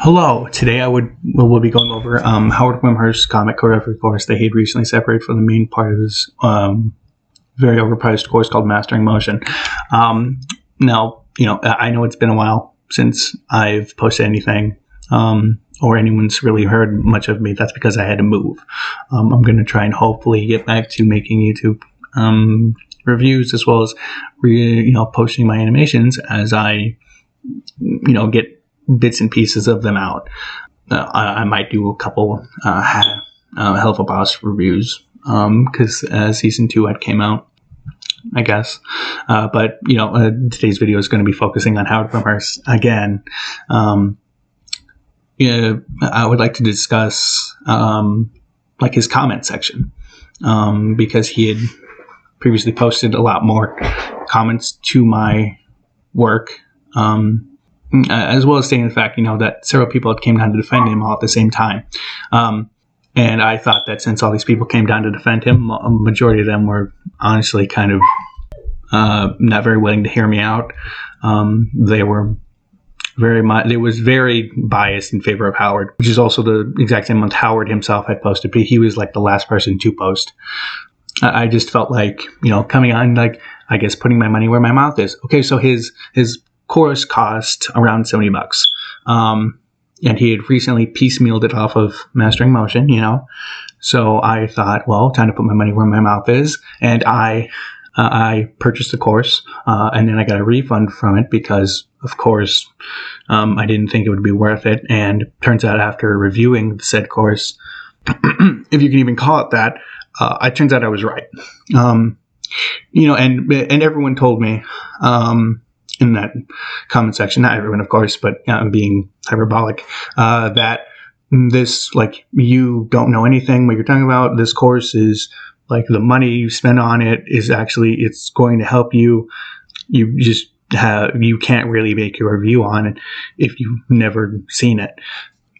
Hello. Today we'll be going over Howard Wimshurst'S comic choreography course that he'd recently separated from the main part of his very overpriced course called Mastering Motion. Now, I know it's been a while since I've posted anything or anyone's really heard much of me. That's because I had to move. I'm going to try and hopefully get back to making YouTube reviews as well as posting my animations as I get bits and pieces of them out. I might do a couple Hell of a Boss reviews because season 2 had came out, I guess. But today's video is going to be focusing on Howard Wimshurst'S again. I would like to discuss his comment section because he had previously posted a lot more comments to my work. As well as stating the fact, that several people came down to defend him all at the same time. And I thought that since all these people came down to defend him, a majority of them were honestly kind of not very willing to hear me out. They were they was very biased in favor of Howard, which is also the exact same month Howard himself had posted, but he was like the last person to post. I just felt like, coming on, I guess putting my money where my mouth is. Okay, so his course cost around $70. And he had recently piecemealed it off of Mastering Motion, So I thought, well, time to put my money where my mouth is. And I purchased the course, and then I got a refund from it because, of course, I didn't think it would be worth it. And turns out after reviewing the said course, if you can even call it that, it turns out I was right. And everyone told me, in that comment section, not everyone, of course, but I'm being hyperbolic, that this, you don't know anything what you're talking about. This course is, the money you spend on it is actually, it's going to help you. You just you can't really make your review on it if you've never seen it.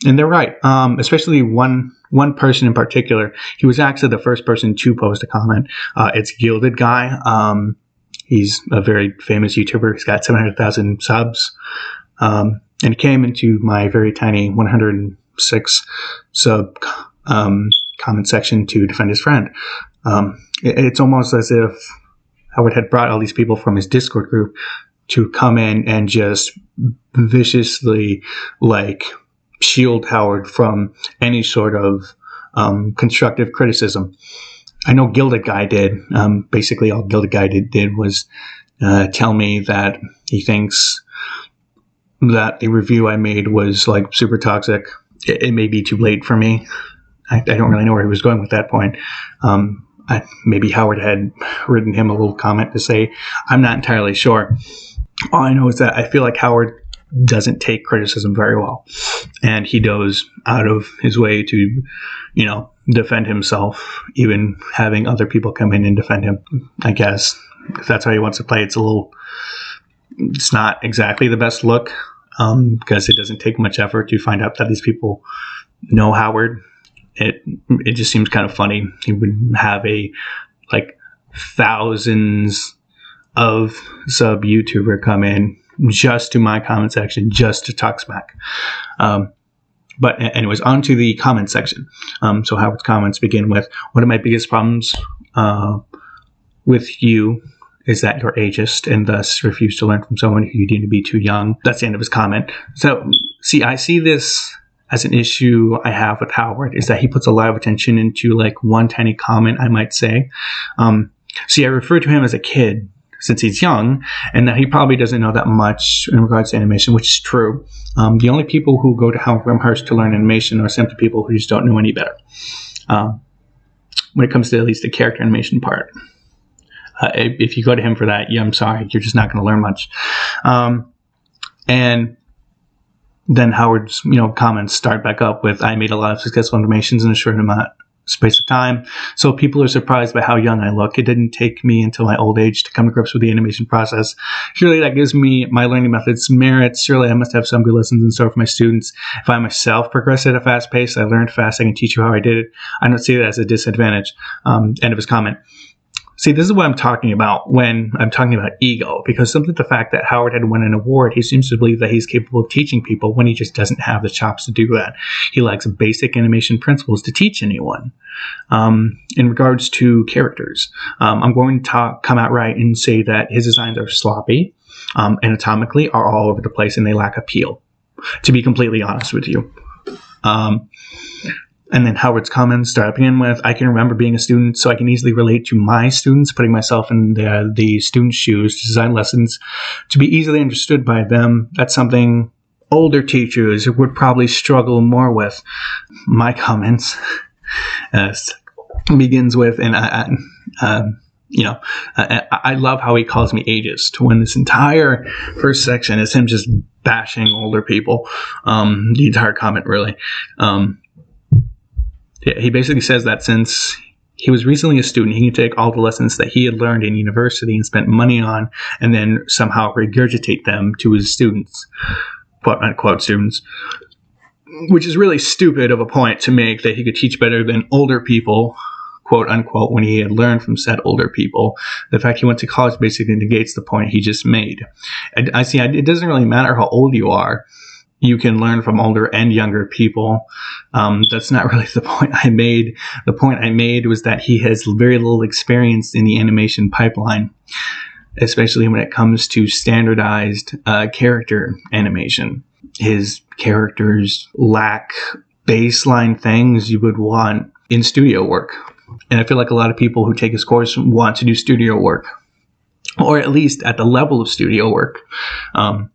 And they're right. Especially one person in particular. He was actually the first person to post a comment. It's Gilded Guy. He's a very famous YouTuber. He's got 700,000 subs. And he came into my very tiny 106 sub comment section to defend his friend. It's almost as if Howard had brought all these people from his Discord group to come in and just viciously shield Howard from any sort of constructive criticism. I know Gilded Guy did. Basically, all Gilded Guy did was tell me that he thinks that the review I made was super toxic. It may be too late for me. I don't really know where he was going with that point. Maybe Howard had written him a little comment to say, I'm not entirely sure. All I know is that I feel like Howard doesn't take criticism very well. And he goes out of his way to, defend himself, even having other people come in and defend him. I guess if that's how he wants to play, it's not exactly the best look, because it doesn't take much effort to find out that these people know Howard. It just seems kind of funny. He would have thousands of sub YouTuber come in just to my comment section, just to talk smack. But anyways, on to the comment section. So Howard's comments begin with, one of my biggest problems with you is that you're ageist and thus refuse to learn from someone who you deem to be too young. That's the end of his comment. So, see, I see this as an issue I have with Howard, is that he puts a lot of attention into one tiny comment, I might say. See, I refer to him as a kid since he's young, and that he probably doesn't know that much in regards to animation, which is true. The only people who go to Howard Wimshurst'S to learn animation are simply people who just don't know any better. When it comes to at least the character animation part. If you go to him for that, I'm sorry, you're just not going to learn much. And then Howard's comments start back up with, I made a lot of successful animations in a short space of time, so people are surprised by how young I look. It didn't take me until my old age to come to grips with the animation process. Surely that gives me my learning methods merits. Surely I must have some good lessons in store for my students. If I myself progressed at a fast pace, I learned fast, I can teach you how I did it. I don't see that as a disadvantage. End of his comment. See, this is what I'm talking about when I'm talking about ego, because simply the fact that Howard had won an award, he seems to believe that he's capable of teaching people when he just doesn't have the chops to do that. He lacks basic animation principles to teach anyone. In regards to characters, I'm going to come out right and say that his designs are sloppy, anatomically are all over the place, and they lack appeal, to be completely honest with you. And then Howard's comments start to begin with, I can remember being a student, so I can easily relate to my students, putting myself in the student's shoes to design lessons to be easily understood by them. That's something older teachers would probably struggle more with. My comments begins with, and I love how he calls me ageist when this entire first section is him just bashing older people. The entire comment, really. He basically says that since he was recently a student, he can take all the lessons that he had learned in university and spent money on and then somehow regurgitate them to his students, quote unquote students, which is really stupid of a point to make, that he could teach better than older people, quote unquote, when he had learned from said older people. The fact he went to college basically negates the point he just made. I see, it doesn't really matter how old you are. You can learn from older and younger people. That's not really the point I made. The point I made was that he has very little experience in the animation pipeline, especially when it comes to standardized character animation. His characters lack baseline things you would want in studio work. And I feel like a lot of people who take his course want to do studio work, or at least at the level of studio work. And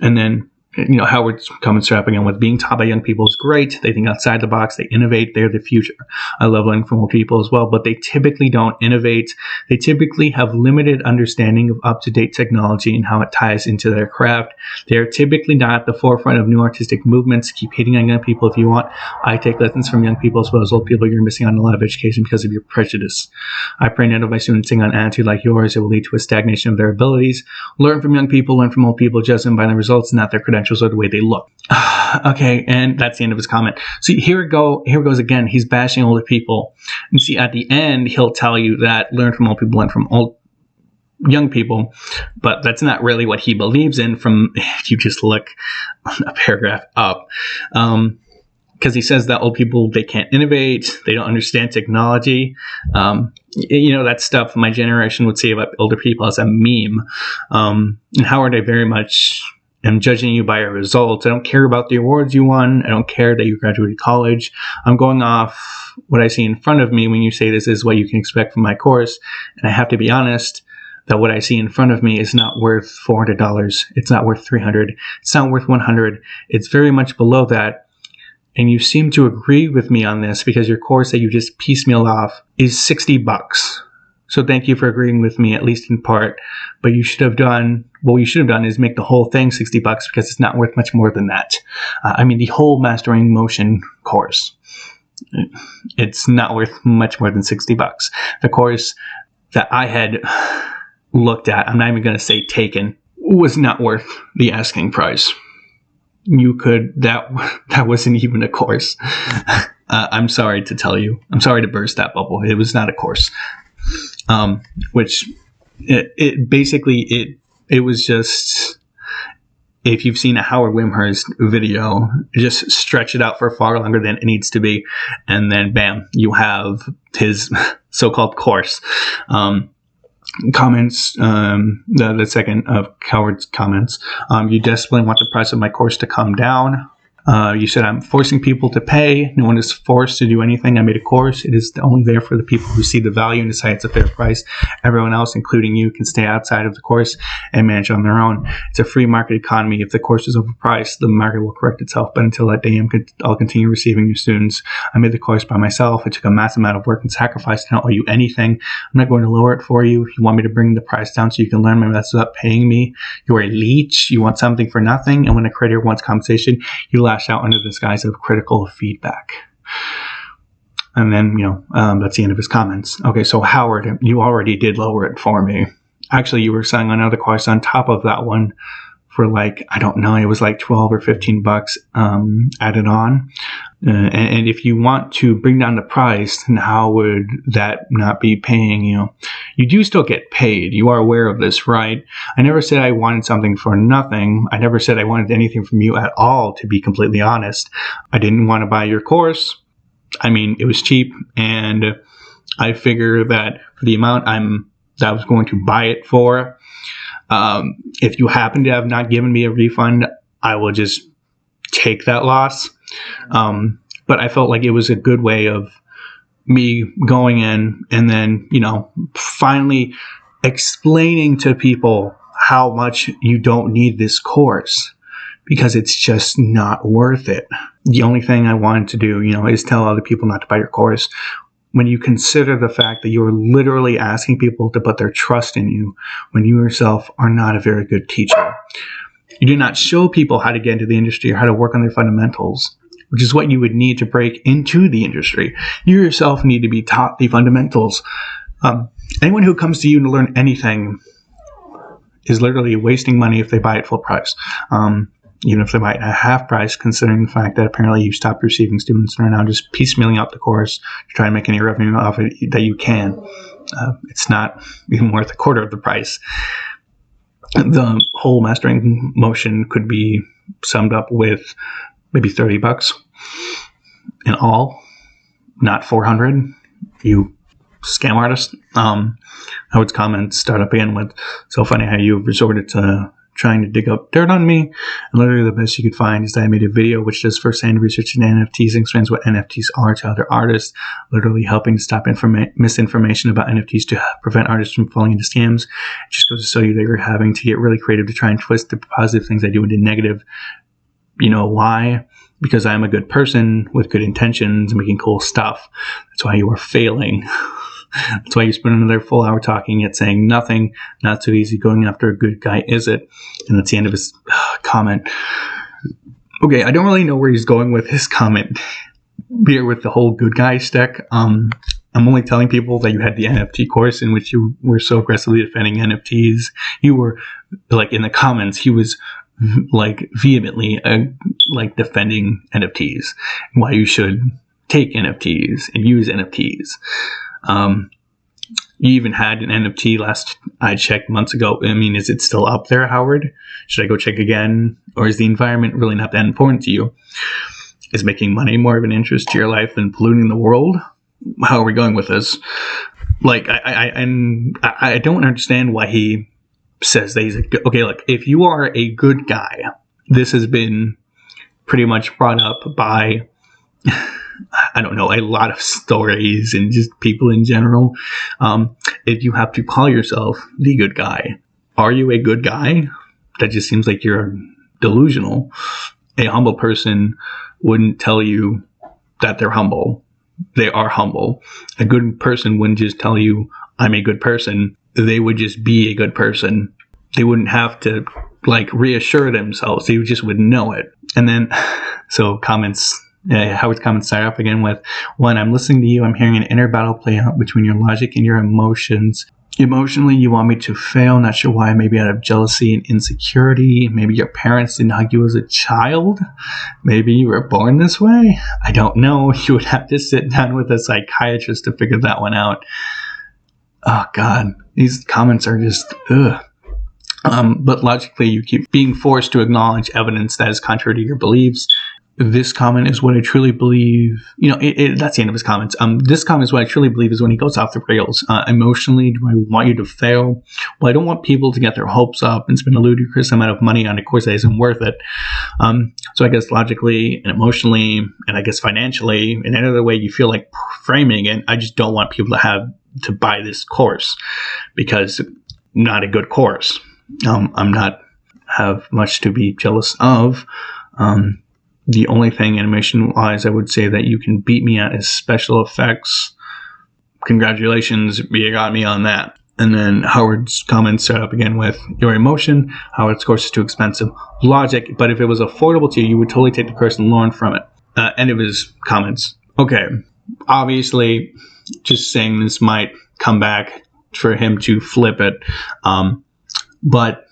then, Howard's comments wrapping on with being taught by young people is great. They think outside the box. They innovate. They're the future. I love learning from old people as well, but they typically don't innovate. They typically have limited understanding of up-to-date technology and how it ties into their craft. They are typically not at the forefront of new artistic movements. Keep hating on young people if you want. I take lessons from young people as well as old people. You're missing on a lot of education because of your prejudice. I pray none of my students sing on an attitude like yours. It will lead to a stagnation of their abilities. Learn from young people. Learn from old people. Judge them by their results, not their credentials or the way they look. Okay, and that's the end of his comment. See, here goes again. He's bashing older people. And see, at the end, he'll tell you that learn from old people, learn from young people, but that's not really what he believes in. From if you just look a paragraph up, because he says that old people, they can't innovate, they don't understand technology. That stuff my generation would say about older people as a meme. And Howard, I very much am judging you by your results. I don't care about the awards you won. I don't care that you graduated college. I'm going off what I see in front of me when you say this is what you can expect from my course. And I have to be honest that what I see in front of me is not worth $400. It's not worth $300. It's not worth $100. It's very much below that. And you seem to agree with me on this because your course that you just piecemealed off is $60. So thank you for agreeing with me, at least in part. But what you should have done is make the whole thing $60 because it's not worth much more than that. The whole Mastering Motion course, it's not worth much more than $60. The course that I had looked at, I'm not even going to say taken, was not worth the asking price. That wasn't even a course. I'm sorry to tell you. I'm sorry to burst that bubble. It was not a course. Which it was just, if you've seen a Howard Wimshurst video, just stretch it out for far longer than it needs to be, and then bam, you have his so-called course. Comments, the second of Howard's comments. You desperately want the price of my course to come down. You said I'm forcing people to pay. No one is forced to do anything. I made a course. It is only there for the people who see the value and decide it's a fair price. Everyone else, including you, can stay outside of the course and manage on their own. It's a free market economy. If the course is overpriced, the market will correct itself. But until that day, I'll continue receiving new students. I made the course by myself. It took a massive amount of work and sacrifice. I don't owe you anything. I'm not going to lower it for you. If you want me to bring the price down so you can learn my methods without paying me, you're a leech. You want something for nothing. And when a creator wants compensation, you lash out under the disguise of critical feedback. And then, that's the end of his comments. Okay, so Howard, you already did lower it for me. Actually, you were selling another course on top of that one for it was like $12 or $15 added on. And if you want to bring down the price, then how would that not be paying you? You do still get paid. You are aware of this, right? I never said I wanted something for nothing. I never said I wanted anything from you at all, to be completely honest. I didn't want to buy your course. I mean, it was cheap, and I figure that for the amount that I was going to buy it for, if you happen to have not given me a refund, I will just take that loss. But I felt like it was a good way of me going in and then, finally explaining to people how much you don't need this course, because it's just not worth it. The only thing I wanted to do, is tell other people not to buy your course. When you consider the fact that you're literally asking people to put their trust in you when you yourself are not a very good teacher. You do not show people how to get into the industry or how to work on their fundamentals, which is what you would need to break into the industry. You yourself need to be taught the fundamentals. Anyone who comes to you to learn anything is literally wasting money if they buy it full price. Even if they buy it at half price, considering the fact that apparently you stopped receiving students and are now just piecemealing out the course to try and make any revenue off it that you can. It's not even worth a quarter of the price. The whole mastering motion could be summed up with maybe $30 in all, not $400. You scam artist. Howard's comments start up again with, "So funny how you resorted to trying to dig up dirt on me, and literally the best you could find is that I made a video which does first-hand research into NFTs and explains what NFTs are to other artists, literally helping to stop misinformation about NFTs to prevent artists from falling into scams. It just goes to show you that you're having to get really creative to try and twist the positive things I do into negative. You know why? Because I'm a good person with good intentions and making cool stuff. That's why you are failing." That's why you spend another full hour talking yet saying nothing. Not so easy going after a good guy, is it? And that's the end of his comment. Okay, I don't really know where he's going with his comment here with the whole good guy stick. I'm only telling people that you had the NFT course in which you were so aggressively defending NFTs. You were, like, in the comments, he was like vehemently like defending NFTs, why you should take NFTs and use NFTs. You even had an NFT last I checked months ago. I mean, is it still up there, Howard? Should I go check again? Or is the environment really not that important to you? Is making money more of an interest to your life than polluting the world? How are we going with this? Like, I don't understand why he says that he's okay, look, if you are a good guy, this has been pretty much brought up by I don't know, a lot of stories and just people in general. If you have to call yourself the good guy, are you a good guy? That just seems like you're delusional. A humble person wouldn't tell you that they're humble. They are humble. A good person wouldn't just tell you, I'm a good person. They would just be a good person. They wouldn't have to reassure themselves. They just would know it. And then, so Howard's comments start off again with, "One, I'm listening to you. I'm hearing an inner battle play out between your logic and your emotions. Emotionally, you want me to fail. Not sure why. Maybe out of jealousy and insecurity. Maybe your parents didn't hug you as a child. Maybe you were born this way. I don't know. You would have to sit down with a psychiatrist to figure that one out." Oh, God. These comments are just, ugh. But logically, you keep being forced to acknowledge evidence that is contrary to your beliefs. This comment is what I truly believe. That's the end of his comments. This comment is what I truly believe is when he goes off the rails. Emotionally, do I want you to fail? Well, I don't want people to get their hopes up and spend a ludicrous amount of money on a course that isn't worth it. So I guess logically and emotionally, and I guess financially, in any other way you feel like framing it, I just don't want people to buy this course because not a good course. I'm not have much to be jealous of. The only thing animation-wise I would say that you can beat me at is special effects. Congratulations, you got me on that. And then Howard's comments start up again with, "Your emotion, Howard's course is too expensive. Logic, but if it was affordable to you, you would totally take the course and learn from it." End of his comments. Okay, obviously, just saying this might come back for him to flip it. But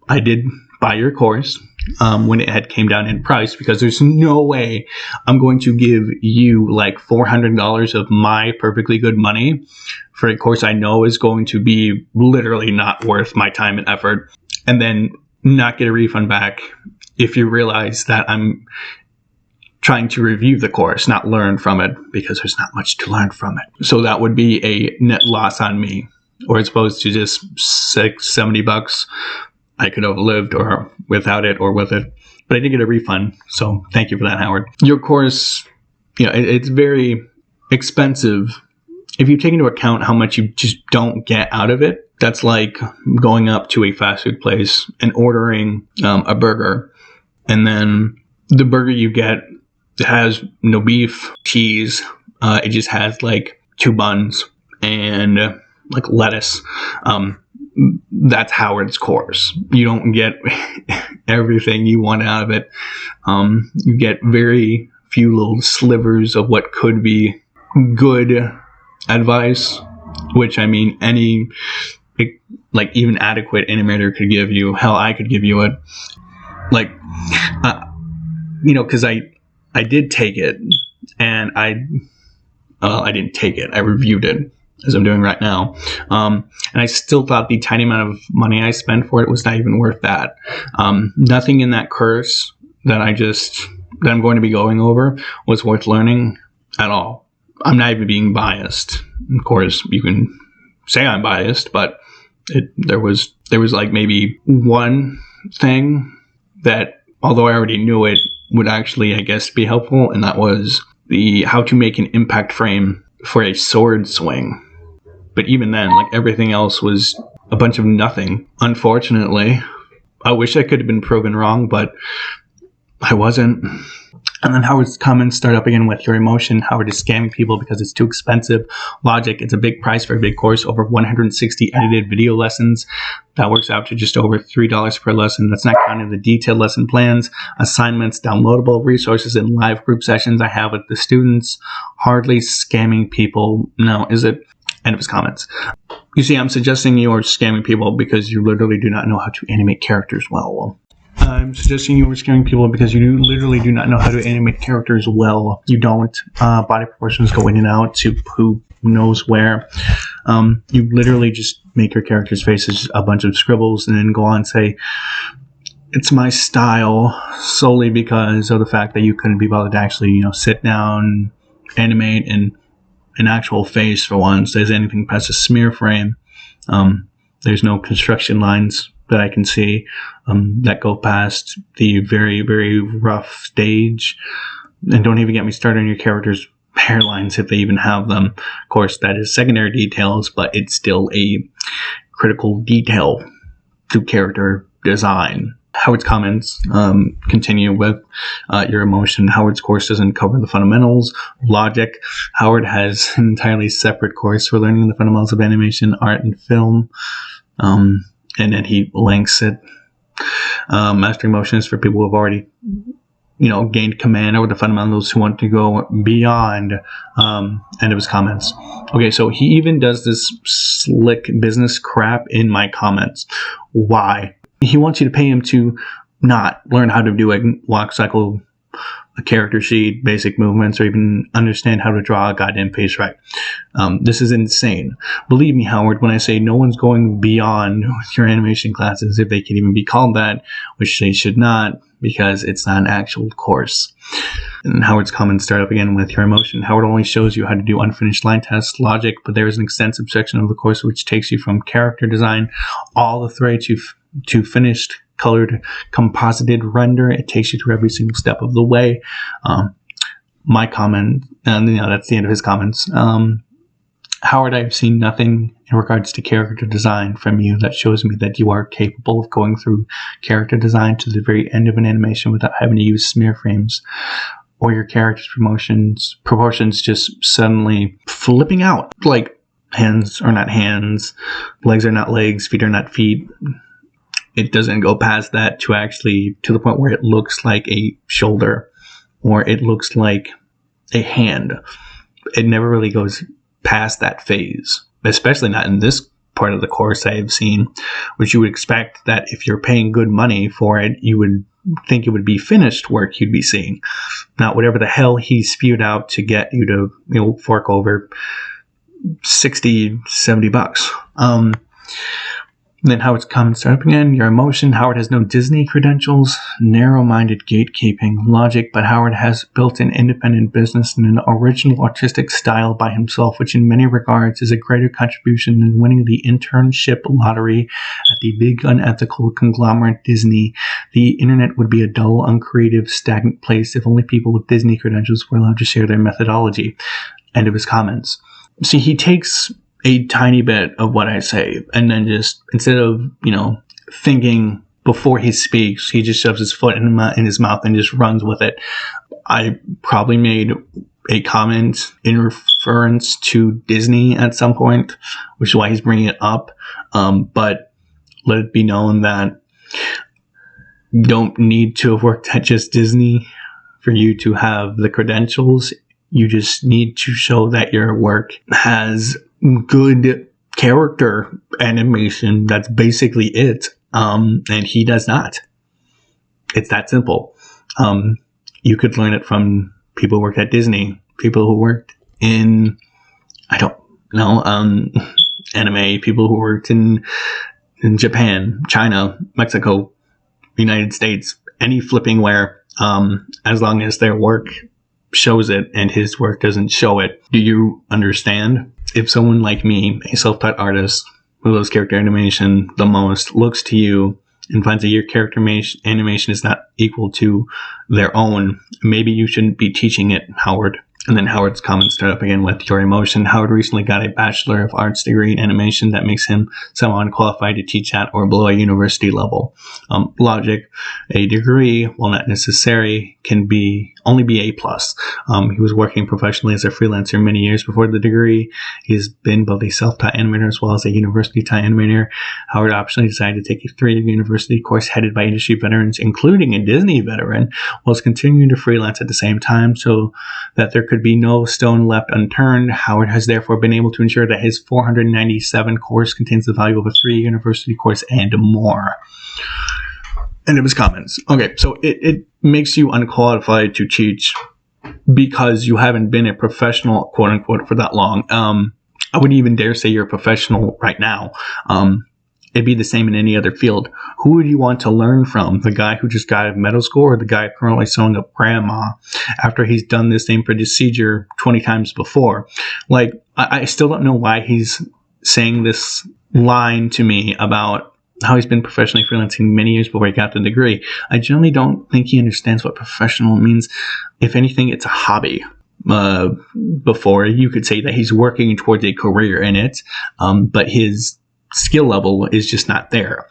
I did buy your course. when it had came down in price, because there's no way I'm going to give you like $400 of my perfectly good money for a course I know is going to be literally not worth my time and effort, and then not get a refund back if you realize that I'm trying to review the course, not learn from it, because there's not much to learn from it. So that would be a net loss on me, or as opposed to just $70 I could have lived or without it or with it. But I did get a refund, so thank you for that, Howard. Your course, it's very expensive. If you take into account how much you just don't get out of it, that's like going up to a fast food place and ordering a burger, and then the burger you get has no beef, cheese. It just has like 2 buns and like lettuce. That's Howard's course. You don't get everything you want out of it. You get very few little slivers of what could be good advice, which I mean any like even adequate animator could give you. Hell, I could give you it. Like, because I did take it, and I didn't take it. I reviewed it, as I'm doing right now. And I still thought the tiny amount of money I spent for it was not even worth that. Nothing in that course that I'm going to be going over was worth learning at all. I'm not even being biased. Of course, you can say I'm biased, but there was like maybe one thing that, although I already knew it, would actually, I guess, be helpful, and that was how to make an impact frame for a sword swing. But even then, like, everything else was a bunch of nothing. Unfortunately, I wish I could have been proven wrong, but I wasn't. And then Howard's comments start up again with your emotion. Howard is scamming people because it's too expensive. Logic, it's a big price for a big course, over 160 edited video lessons. That works out to just over $3 per lesson. That's not counting the detailed lesson plans, assignments, downloadable resources, and live group sessions I have with the students. Hardly scamming people. No, is it? End of his comments. You see, I'm suggesting you are scamming people because you literally do not know how to animate characters well. I'm suggesting you are scamming people because you literally do not know how to animate characters well. You don't. Body proportions go in and out to who knows where. You literally just make your character's faces a bunch of scribbles and then go on and say, it's my style, solely because of the fact that you couldn't be bothered to actually, sit down, animate, and an actual face for once. There's anything past a smear frame. There's no construction lines that I can see that go past the very, very rough stage. And don't even get me started on your character's hairlines, if they even have them. Of course, that is secondary details, but it's still a critical detail to character design. Howard's comments continue with your emotion. Howard's course doesn't cover the fundamentals. Logic. Howard has an entirely separate course for learning the fundamentals of animation, art, and film. And then he links it. Mastering motion is for people who have already, gained command over the fundamentals, who want to go beyond. End of his comments. Okay, so he even does this slick business crap in my comments. Why? He wants you to pay him to not learn how to do a walk cycle, a character sheet, basic movements, or even understand how to draw a goddamn face right. This is insane. Believe me, Howard, when I say no one's going beyond your animation classes, if they can even be called that, which they should not, because it's not an actual course. And Howard's comments start up again with your emotion. Howard only shows you how to do unfinished line tests, logic, but there is an extensive section of the course which takes you from character design all the way to finished colored composited render. It takes you through every single step of the way. My comment, and that's the end of his comments. Howard, I've seen nothing in regards to character design from you that shows me that you are capable of going through character design to the very end of an animation without having to use smear frames, or your character's proportions just suddenly flipping out. Like, hands are not hands, legs are not legs, feet are not feet. It doesn't go past that to the point where it looks like a shoulder or it looks like a hand. It never really goes past that phase, especially not in this part of the course I have seen, which you would expect that if you're paying good money for it, you would think it would be finished work you'd be seeing, not whatever the hell he spewed out to get you to, fork over $60-$70. Then Howard's comments start up again. Your emotion. Howard has no Disney credentials, narrow-minded gatekeeping logic, but Howard has built an independent business and an original artistic style by himself, which in many regards is a greater contribution than winning the internship lottery at the big unethical conglomerate Disney. The internet would be a dull, uncreative, stagnant place if only people with Disney credentials were allowed to share their methodology. End of his comments. See, he takes a tiny bit of what I say, and then just, instead of, thinking before he speaks, he just shoves his foot in his mouth and just runs with it. I probably made a comment in reference to Disney at some point, which is why he's bringing it up. But let it be known that you don't need to have worked at just Disney for you to have the credentials. You just need to show that your work has good character animation. That's basically it. And he does not. It's that simple. You could learn it from people who worked at Disney, people who worked in, I don't know, anime, people who worked in Japan, China, Mexico, United States, any flipping where, as long as their work shows it and his work doesn't show it. Do you understand? If someone like me, a self-taught artist who loves character animation the most, looks to you and finds that your character animation is not equal to their own, maybe you shouldn't be teaching it, Howard. And then Howard's comments start up again with your emotion. Howard recently got a Bachelor of Arts degree in animation that makes him somehow unqualified to teach at or below a university level. Logic, a degree, while not necessary, can only be A+. He was working professionally as a freelancer many years before the degree. He's been both a self-taught animator as well as a university-taught animator. Howard optionally decided to take a 3-year university course headed by industry veterans, including a Disney veteran, whilst continuing to freelance at the same time so that there could be no stone left unturned. Howard has therefore been able to ensure that his 497 course contains the value of a 3-year university course and more. End of his comments. Okay, so it makes you unqualified to teach because you haven't been a professional, quote unquote, for that long. I wouldn't even dare say you're a professional right now. It'd be the same in any other field. Who would you want to learn from? The guy who just got out of medical school or the guy currently sewing up grandma after he's done the same procedure 20 times before? Like, I still don't know why he's saying this line to me about how he's been professionally freelancing many years before he got the degree. I generally don't think he understands what professional means. If anything, it's a hobby. Before, you could say that he's working towards a career in it, but his skill level is just not there.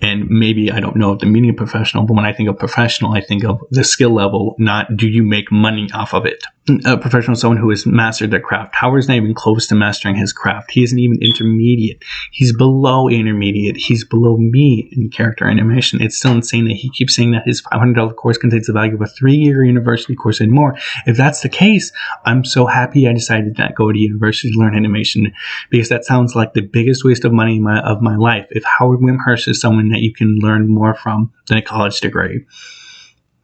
And maybe I don't know the meaning of professional, but when I think of professional, I think of the skill level, not do you make money off of it. A professional is someone who has mastered their craft. Howard's not even close to mastering his craft. He isn't even intermediate. He's below intermediate. He's below me in character animation. It's still insane that he keeps saying that his $500 course contains the value of a 3-year university course and more. If that's the case, I'm so happy I decided to not go to university to learn animation, because that sounds like the biggest waste of money of my life. If Howard Wimshurst is someone that you can learn more from than a college degree,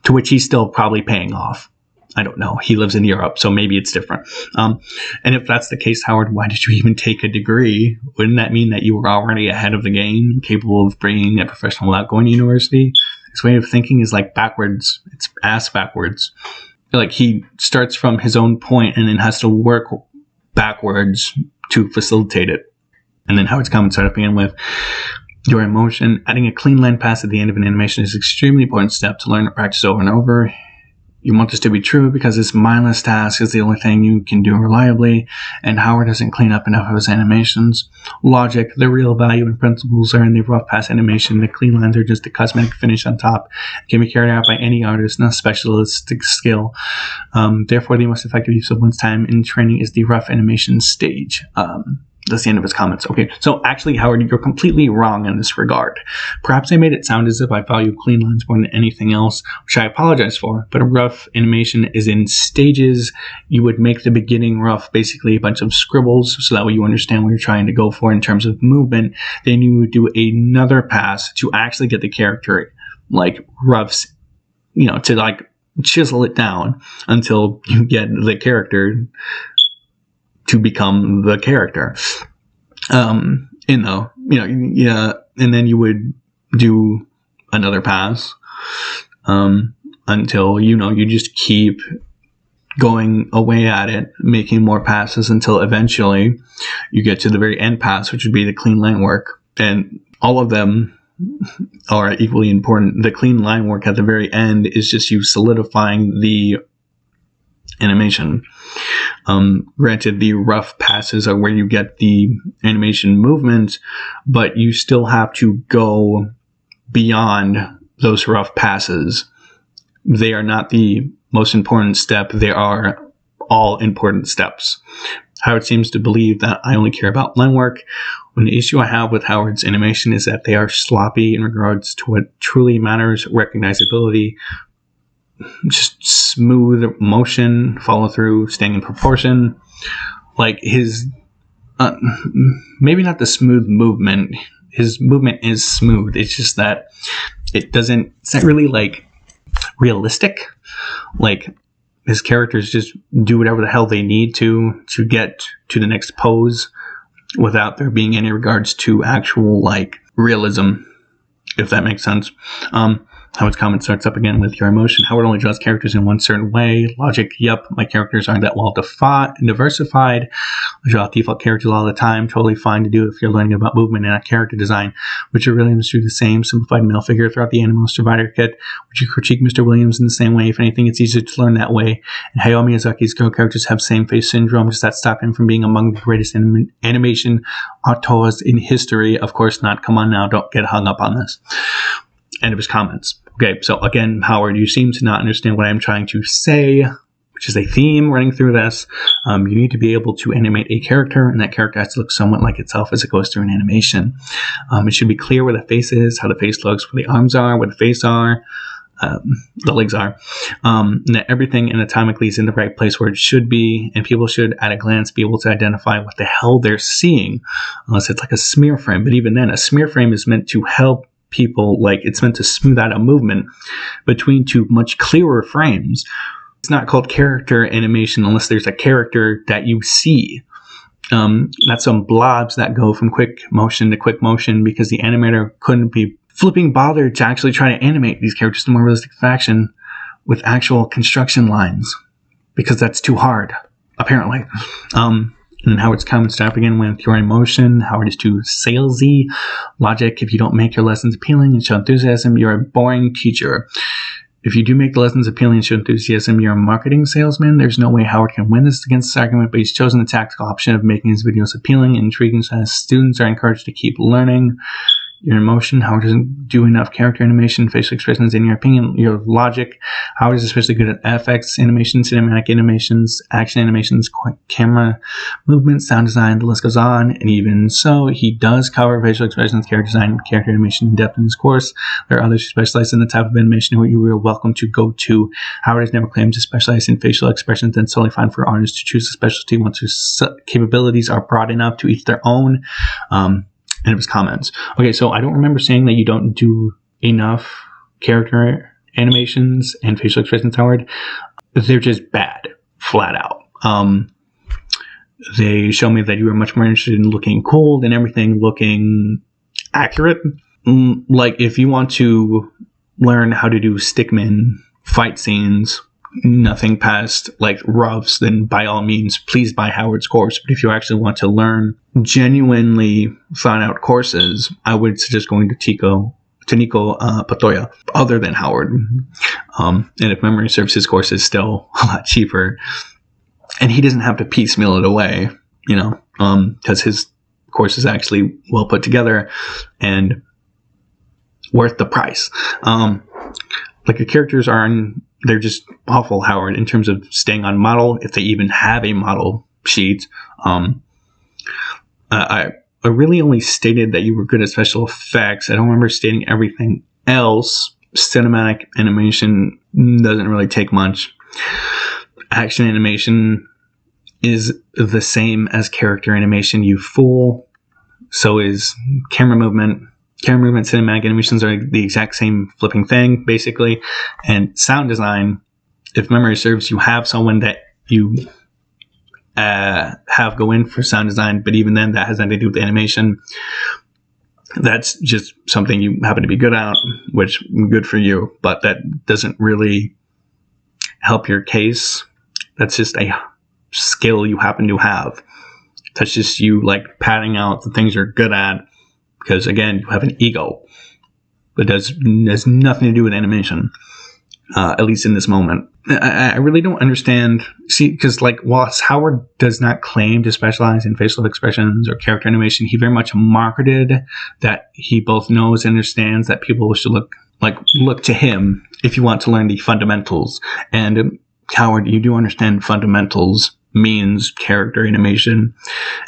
to which he's still probably paying off. I don't know. He lives in Europe, so maybe it's different. And if that's the case, Howard, why did you even take a degree? Wouldn't that mean that you were already ahead of the game, capable of being a professional without going to university? His way of thinking is like backwards. It's ass backwards. Like he starts from his own point and then has to work backwards to facilitate it. And then Howard's comments start up again with your emotion. Adding a clean line pass at the end of an animation is an extremely important step to learn and practice over and over. You want this to be true because this mindless task is the only thing you can do reliably, and Howard doesn't clean up enough of his animations. Logic, the real value and principles are in the rough pass animation. The clean lines are just a cosmetic finish on top. It can be carried out by any artist, not specialistic skill. Therefore, the most effective use of one's time in training is the rough animation stage. That's the end of his comments. Okay, so actually, Howard, you're completely wrong in this regard. Perhaps I made it sound as if I value clean lines more than anything else, which I apologize for, but a rough animation is in stages. You would make the beginning rough, basically a bunch of scribbles, so that way you understand what you're trying to go for in terms of movement. Then you would do another pass to actually get the character like roughs, to like chisel it down until you get the character to become the character. And then you would do another pass until you just keep going away at it, making more passes until eventually you get to the very end pass, which would be the clean line work. And all of them are equally important. The clean line work at the very end is just you solidifying the animation. Granted, the rough passes are where you get the animation movement, but you still have to go beyond those rough passes. They are not the most important step. They are all important steps. Howard seems to believe that I only care about line work, when the issue I have with Howard's animation is that they are sloppy in regards to what truly matters: recognizability, just smooth motion, follow through, staying in proportion. Like his, maybe not the smooth movement. His movement is smooth. It's just that it's not really like realistic. Like his characters just do whatever the hell they need to get to the next pose without there being any regards to actual like realism, if that makes sense. Howard's comment starts up again with your emotion. Howard only draws characters in one certain way. Logic, yep, my characters aren't that well diversified. I draw default characters all the time. Totally fine to do if you're learning about movement and not character design. Richard Williams drew the same simplified male figure throughout the Animal Survivor kit. Would you critique Mr. Williams in the same way? If anything, it's easier to learn that way. And Hayao Miyazaki's girl characters have same face syndrome. Does that stop him from being among the greatest animation auteurs in history? Of course not. Come on now, don't get hung up on this. End of his comments. Okay, so again, Howard, you seem to not understand what I'm trying to say, which is a theme running through this. You need to be able to animate a character, and that character has to look somewhat like itself as it goes through an animation. It should be clear where the face is, how the face looks, where the arms are, where the face are, the legs are, and that everything anatomically is in the right place where it should be, and people should, at a glance, be able to identify what the hell they're seeing, unless it's like a smear frame. But even then, a smear frame is meant to help people, like it's meant to smooth out a movement between two much clearer frames. It's not called character animation unless there's a character that you see. Not some blobs that go from quick motion to quick motion because the animator couldn't be flipping bothered to actually try to animate these characters to more realistic fashion with actual construction lines, because that's too hard, apparently. And Howard's comments start again with your emotion. Howard is too salesy. Logic, if you don't make your lessons appealing and show enthusiasm, you're a boring teacher. If you do make the lessons appealing and show enthusiasm, you're a marketing salesman. There's no way Howard can win this against this argument, but he's chosen the tactical option of making his videos appealing and intriguing so that students are encouraged to keep learning. Your emotion, Howard doesn't do enough character animation, facial expressions, in your opinion. Your logic, Howard is especially good at FX animation, cinematic animations, action animations, camera movement, sound design, the list goes on. And even so, he does cover facial expressions, character design, character animation in depth in his course. There are others who specialize in the type of animation who you are welcome to go to. Howard has never claimed to specialize in facial expressions, and it's totally fine for artists to choose a specialty once his capabilities are broad enough to each their own. End of his comments. Okay, so I don't remember saying that you don't do enough character animations and facial expressions, Howard. They're just bad, flat out. They show me that you are much more interested in looking cool than everything looking accurate. Like, if you want to learn how to do stickman fight scenes, nothing past like roughs, then by all means, please buy Howard's course. But if you actually want to learn genuinely thought out courses, I would suggest going to Nico Patoya, other than Howard. And if memory serves, his course is still a lot cheaper. And he doesn't have to piecemeal it away, because his course is actually well put together and worth the price. Like, the characters they're just awful, Howard, in terms of staying on model, if they even have a model sheet. I really only stated that you were good at special effects. I don't remember stating everything else. Cinematic animation doesn't really take much. Action animation is the same as character animation, you fool. So is camera movement. camera movement, cinematic animations are the exact same flipping thing, basically. And sound design, if memory serves, you have someone that you have go in for sound design, but even then, that has nothing to do with animation. That's just something you happen to be good at, which good for you, but that doesn't really help your case. That's just a skill you happen to have. That's just you like padding out the things you're good at, because again, you have an ego. But has nothing to do with animation, at least in this moment. I really don't understand. See, because like whilst Howard does not claim to specialize in facial expressions or character animation, he very much marketed that he both knows and understands that people should look to him if you want to learn the fundamentals. And Howard, you do understand fundamentals means character animation,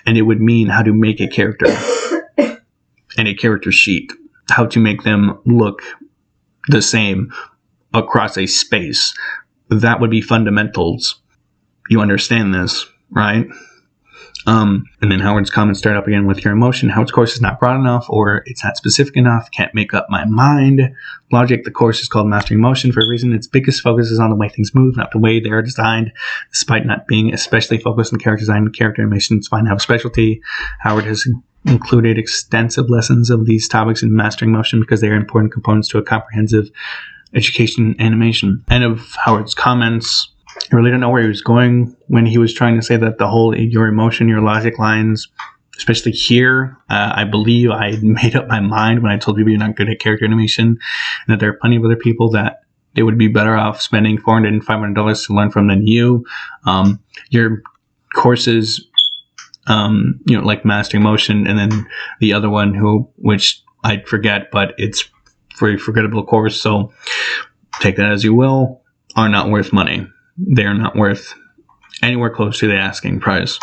and it would mean how to make a character and a character sheet, how to make them look the same across a space. That would be fundamentals. You understand this, right? And then Howard's comments start up again with your emotion. Howard's course is not broad enough, or it's not specific enough. Can't make up my mind. Logic, the course is called Mastering Motion for a reason. Its biggest focus is on the way things move, not the way they are designed. Despite not being especially focused on character design and character animation, it's fine to have a specialty. Howard has included extensive lessons of these topics in Mastering Motion because they are important components to a comprehensive education in animation. End of Howard's comments. I really don't know where he was going when he was trying to say that the whole your emotion, your logic lines, especially here, I believe I had made up my mind when I told people you're not good at character animation, and that there are plenty of other people that they would be better off spending $400 and $500 to learn from than you. Your courses, like Mastering Motion, and then the other one which I forget, but it's a very forgettable course, so take that as you will, are not worth money. They're not worth anywhere close to the asking price.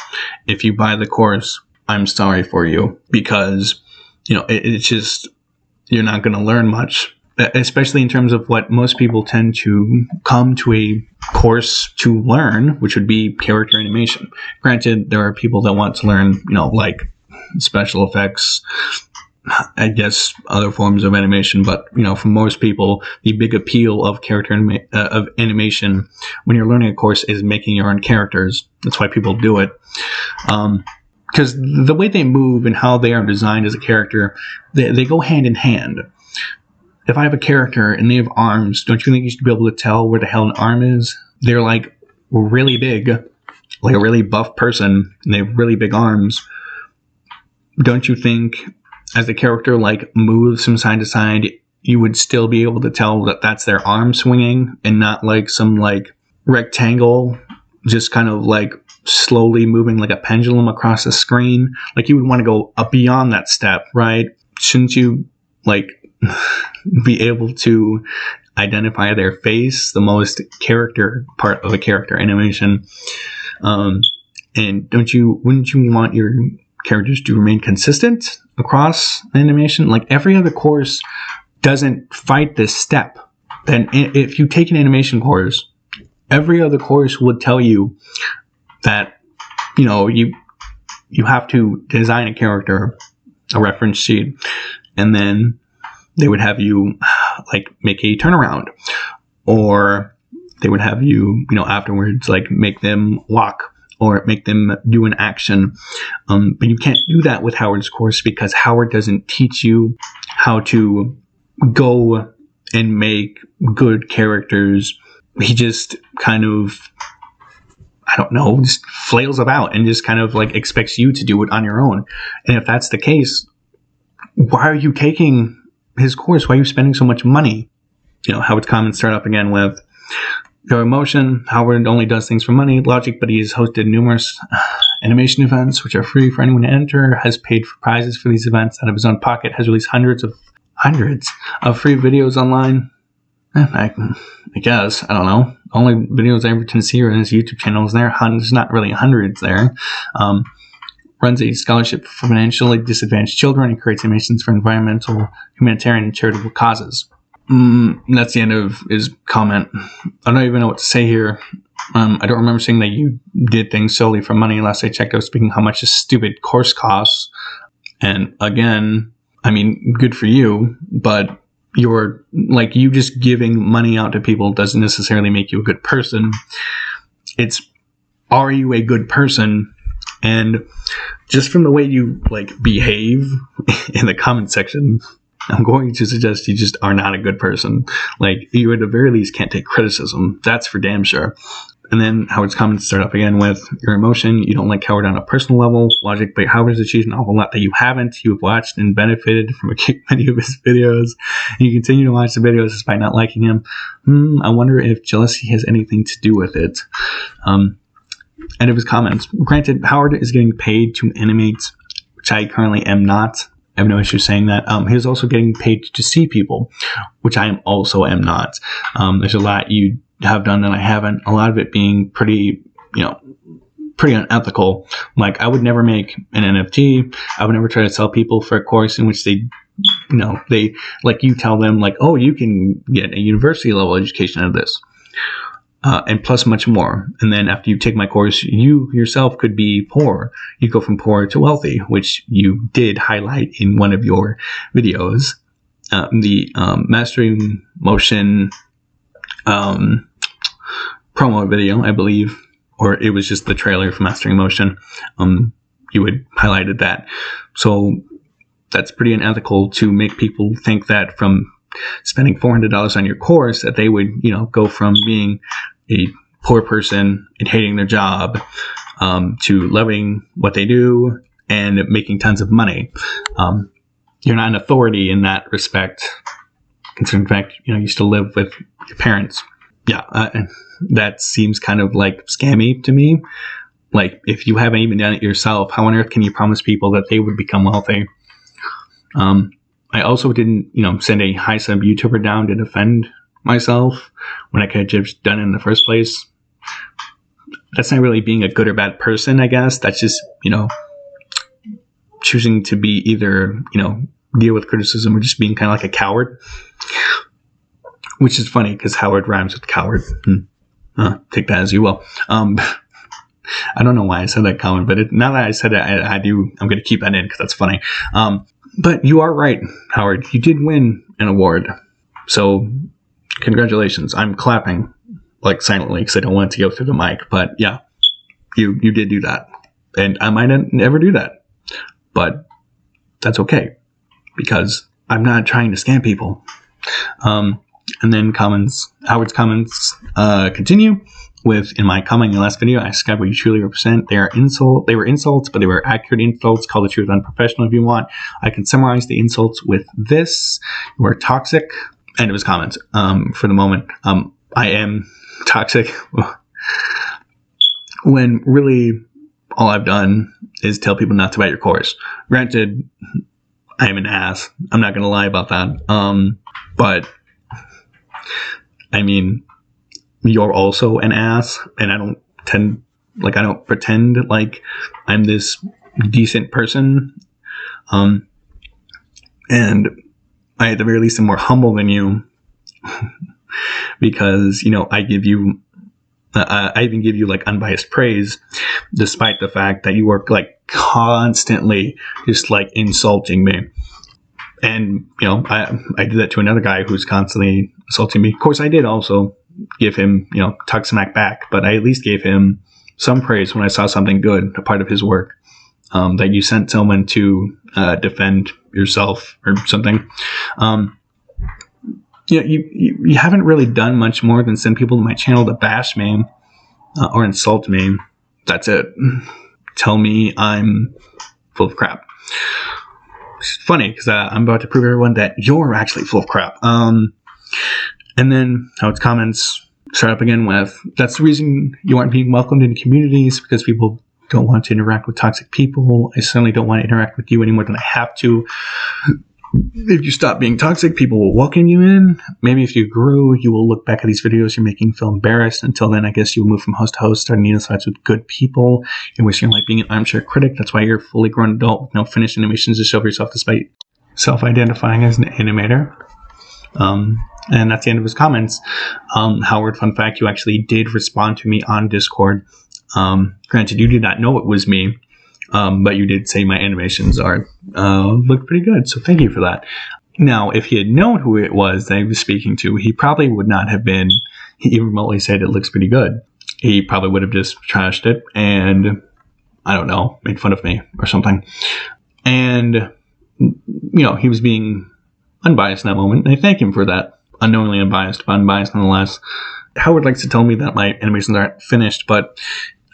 If you buy the course, I'm sorry for you, because it's just, you're not going to learn much, especially in terms of what most people tend to come to a course to learn, which would be character animation. Granted, there are people that want to learn, like special effects, I guess other forms of animation, but for most people, the big appeal of of animation when you're learning a course is making your own characters. That's why people do it, because the way they move and how they are designed as a character, they go hand in hand. If I have a character and they have arms, don't you think you should be able to tell where the hell an arm is? They're like really big, like a really buff person, and they have really big arms. Don't you think, as the character moves from side to side, you would still be able to tell that that's their arm swinging and not some rectangle just kind of slowly moving like a pendulum across the screen? You would want to go up beyond that step, right? Shouldn't you be able to identify their face, the most character part of a character animation? And wouldn't you want your characters to remain consistent across animation? Every other course doesn't fight this step. Then if you take an animation course, every other course would tell you that you have to design a character, a reference sheet, and then they would have you make a turnaround, or they would have you afterwards make them walk or make them do an action. But you can't do that with Howard's course, because Howard doesn't teach you how to go and make good characters. He just kind of, just flails about and just kind of expects you to do it on your own. And if that's the case, why are you taking his course? Why are you spending so much money? Howard's comments start up again with your emotion. Howard only does things for money. Logic, but he has hosted numerous animation events, which are free for anyone to enter, has paid for prizes for these events out of his own pocket, has released hundreds of free videos online. I guess, I don't know. Only videos I ever tend to see are in his YouTube channel. There's not really hundreds there. Runs a scholarship for financially disadvantaged children and creates animations for environmental, humanitarian, and charitable causes. That's the end of his comment. I don't even know what to say here. I don't remember saying that you did things solely for money. Last I checked, I was speaking how much a stupid course costs. And again, I mean, good for you, but you're like, you just giving money out to people doesn't necessarily make you a good person. It's, are you a good person? And just from the way you like behave in the comment section, I'm going to suggest you just are not a good person. Like, you at the very least can't take criticism. That's for damn sure. And then Howard's comments start up again with, your emotion, you don't like Howard on a personal level. Logic, but Howard has achieved an awful lot that you haven't. You've watched and benefited from many of his videos. And you continue to watch the videos despite not liking him. I wonder if jealousy has anything to do with it. End of his comments. Granted, Howard is getting paid to animate, which I currently am not. I have no issue saying that. He's also getting paid to see people, which I also am not. There's a lot you have done that I haven't. A lot of it being pretty unethical. Like, I would never make an NFT. I would never try to sell people for a course in which they like, you tell them like, oh, you can get a university level education out of this. And plus much more. And then after you take my course, you yourself could be poor. You go from poor to wealthy, which you did highlight in one of your videos. The Mastering Motion promo video, I believe, or it was just the trailer for Mastering Motion. You had highlighted that. So that's pretty unethical to make people think that from spending $400 on your course that they would, go from being a poor person and hating their job to loving what they do and making tons of money. You're not an authority in that respect, considering the fact, you still live with your parents. Yeah, that seems kind of like scammy to me. Like, if you haven't even done it yourself, how on earth can you promise people that they would become wealthy? I also didn't, send a high sub YouTuber down to defend myself when I could have just done it in the first place. That's not really being a good or bad person, I guess. That's just, choosing to be either, deal with criticism or just being kind of like a coward. Which is funny because Howard rhymes with coward. Take that as you will. I don't know why I said that comment, but now that I said it, I'm going to keep that in because that's funny. But you are right, Howard. You did win an award. So, congratulations. I'm clapping, like, silently because I don't want it to go through the mic. But, yeah, you did do that. And I might never do that. But that's okay because I'm not trying to scam people. And then Howard's comments continue with, in my comment in the last video, I described what you truly represent. They were insults, but they were accurate insults. Call the truth unprofessional if you want. I can summarize the insults with this. You are toxic. End of his comments. For the moment, I am toxic. When really all I've done is tell people not to buy your course. Granted, I am an ass. I'm not going to lie about that. But I mean, you're also an ass, and I don't pretend like I'm this decent person. And I, at the very least, am more humble than you because, I even give you like unbiased praise, despite the fact that you are like constantly just like insulting me. And, I did that to another guy who's constantly assaulting me. Of course, I did also give him, talk smack back, but I at least gave him some praise when I saw something good, a part of his work, that you sent someone to defend yourself or something. You haven't really done much more than send people to my channel to bash me or insult me. That's it. Tell me I'm full of crap. It's funny because I'm about to prove everyone that you're actually full of crap. And then Howard's comments start up again with, that's the reason you aren't being welcomed in communities, because people don't want to interact with toxic people. I certainly don't want to interact with you any more than I have to. If you stop being toxic, people will welcome you in. Maybe if you grew, you will look back at these videos you're making, feel embarrassed. Until then, I guess you'll move from host to host, starting needless fights with good people. You're wasting your life being an armchair critic. That's why you're a fully grown adult with no finished animations to show for yourself, despite self-identifying as an animator. And that's the end of his comments. Howard, fun fact, you actually did respond to me on Discord. Granted, you did not know it was me. But you did say my animations look pretty good, so thank you for that. Now, if he had known who it was that he was speaking to, he probably would not have been, he remotely said it looks pretty good. He probably would have just trashed it and, I don't know, made fun of me or something. And, he was being unbiased in that moment, and I thank him for that. Unknowingly unbiased, but unbiased nonetheless. Howard likes to tell me that my animations aren't finished, but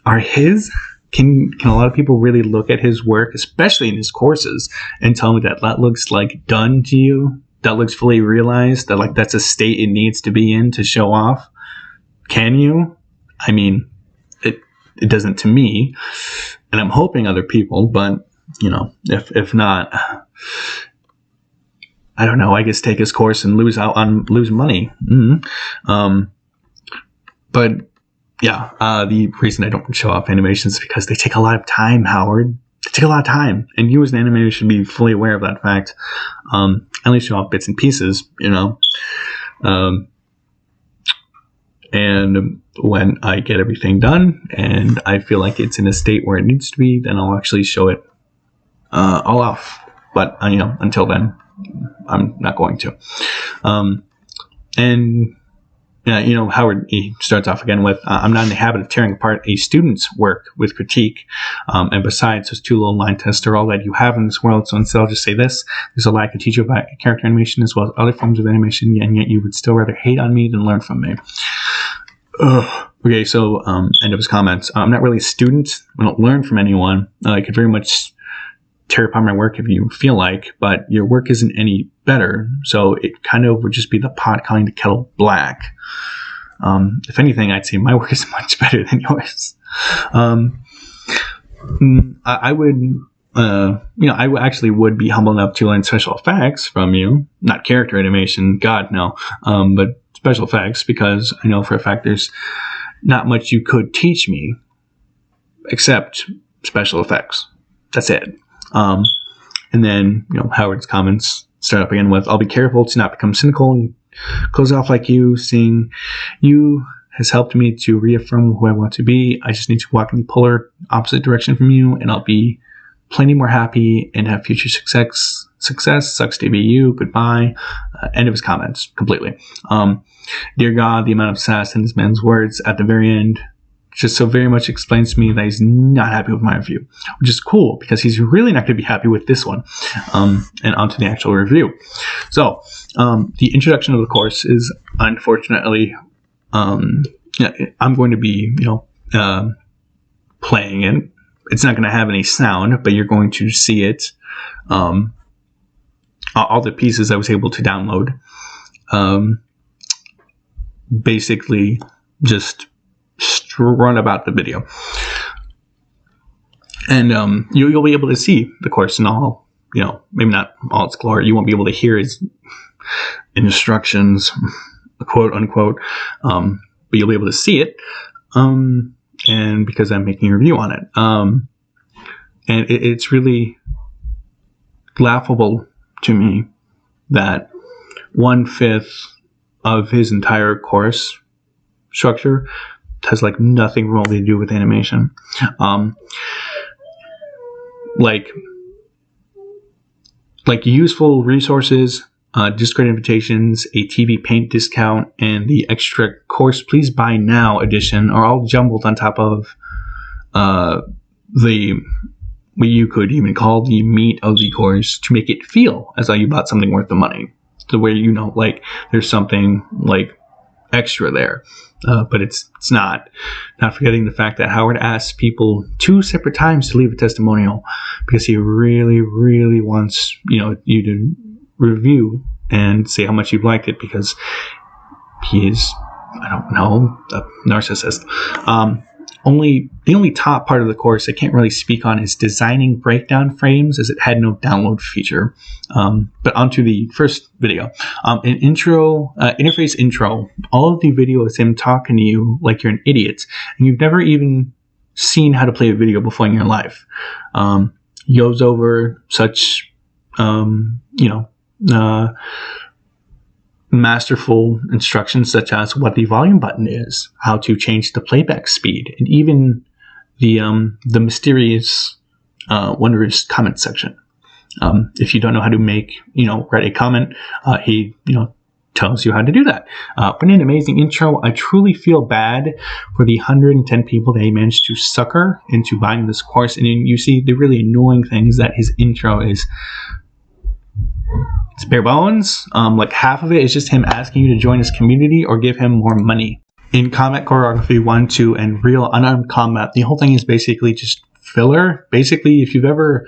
are his? Can a lot of people really look at his work, especially in his courses, and tell me that looks like done to you? That looks fully realized? That like that's a state it needs to be in to show off? Can you? I mean, it doesn't to me, and I'm hoping other people, but if not, I don't know. I guess take his course and lose money. Mm-hmm. But yeah, the reason I don't show off animations is because they take a lot of time, Howard. They take a lot of time, and you as an animator should be fully aware of that fact. I only show off bits and pieces, and when I get everything done and I feel like it's in a state where it needs to be, then I'll actually show it all off. But until then, I'm not going to. Howard, he starts off again with, I'm not in the habit of tearing apart a student's work with critique. And besides, those 2 little line tests are all that you have in this world. So instead, I'll just say this. There's a lack of teach you about character animation as well as other forms of animation, and yet you would still rather hate on me than learn from me. Ugh. Okay, so end of his comments. I'm not really a student. I don't learn from anyone. I could very much tear apart my work if you feel like, but your work isn't any better, so it kind of would just be the pot calling the kettle black. If anything, I'd say my work is much better than yours. I actually would be humble enough to learn special effects from you, not character animation, God no, but special effects, because I know for a fact there's not much you could teach me except special effects. That's it. And then, Howard's comments start up again with, I'll be careful to not become cynical and close off like you. Seeing you has helped me to reaffirm who I want to be. I just need to walk in the polar opposite direction from you, and I'll be plenty more happy and have future success. Sucks to be you. Goodbye. End of his comments completely. Dear God, the amount of sass in this man's words at the very end just so very much explains to me that he's not happy with my review, which is cool because he's really not going to be happy with this one. And on to the actual review. So the introduction of the course is unfortunately, I'm going to be, playing it. It's not going to have any sound, but you're going to see it. All the pieces I was able to download, basically just run about the video, and you'll be able to see the course in all, maybe not all its glory. You won't be able to hear his instructions, quote unquote, but you'll be able to see it, and because I'm making a review on it, and it's really laughable to me that 1/5 of his entire course structure has like nothing remotely to do with animation. Like useful resources, Discord invitations, a TV Paint discount, and the extra course please buy now edition are all jumbled on top of the what you could even call the meat of the course to make it feel as though you bought something worth the money. So where like there's something like extra there. But it's not. Not forgetting the fact that Howard asked people 2 separate times to leave a testimonial because he really, really wants you to review and say how much you've liked it, because he is, I don't know, a narcissist. The only top part of the course I can't really speak on is designing breakdown frames, as it had no download feature. But onto the first video. Interface intro. All of the video is him talking to you like you're an idiot, and you've never even seen how to play a video before in your life. He goes over such, masterful instructions such as what the volume button is, how to change the playback speed, and even the mysterious Wonder's comment section. If you don't know how to make, write a comment, he, tells you how to do that. But an amazing intro. I truly feel bad for the 110 people that he managed to sucker into buying this course. And you see the really annoying things that his intro is. It's bare bones. Like half of it is just him asking you to join his community or give him more money. In combat choreography 1, 2, and real unarmed combat, the whole thing is basically just filler. Basically, if you've ever,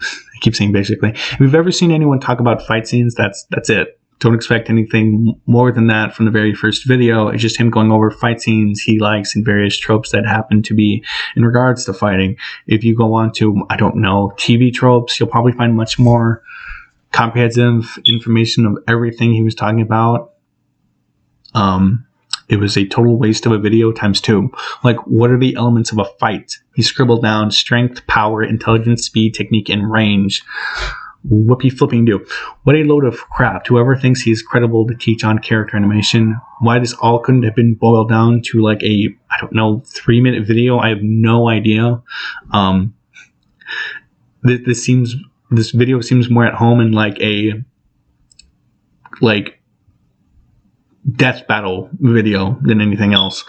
I keep saying basically, if you've ever seen anyone talk about fight scenes, that's it. Don't expect anything more than that from the very first video. It's just him going over fight scenes he likes and various tropes that happen to be in regards to fighting. If you go on to, I don't know, TV tropes, you'll probably find much more comprehensive information of everything he was talking about. It was a total waste of a video times 2. Like, what are the elements of a fight? He scribbled down strength, power, intelligence, speed, technique, and range. Whoopie flipping do. What a load of crap. Whoever thinks he's credible to teach on character animation, why this all couldn't have been boiled down to like a, 3-minute video, I have no idea. This video seems more at home in like a death battle video than anything else.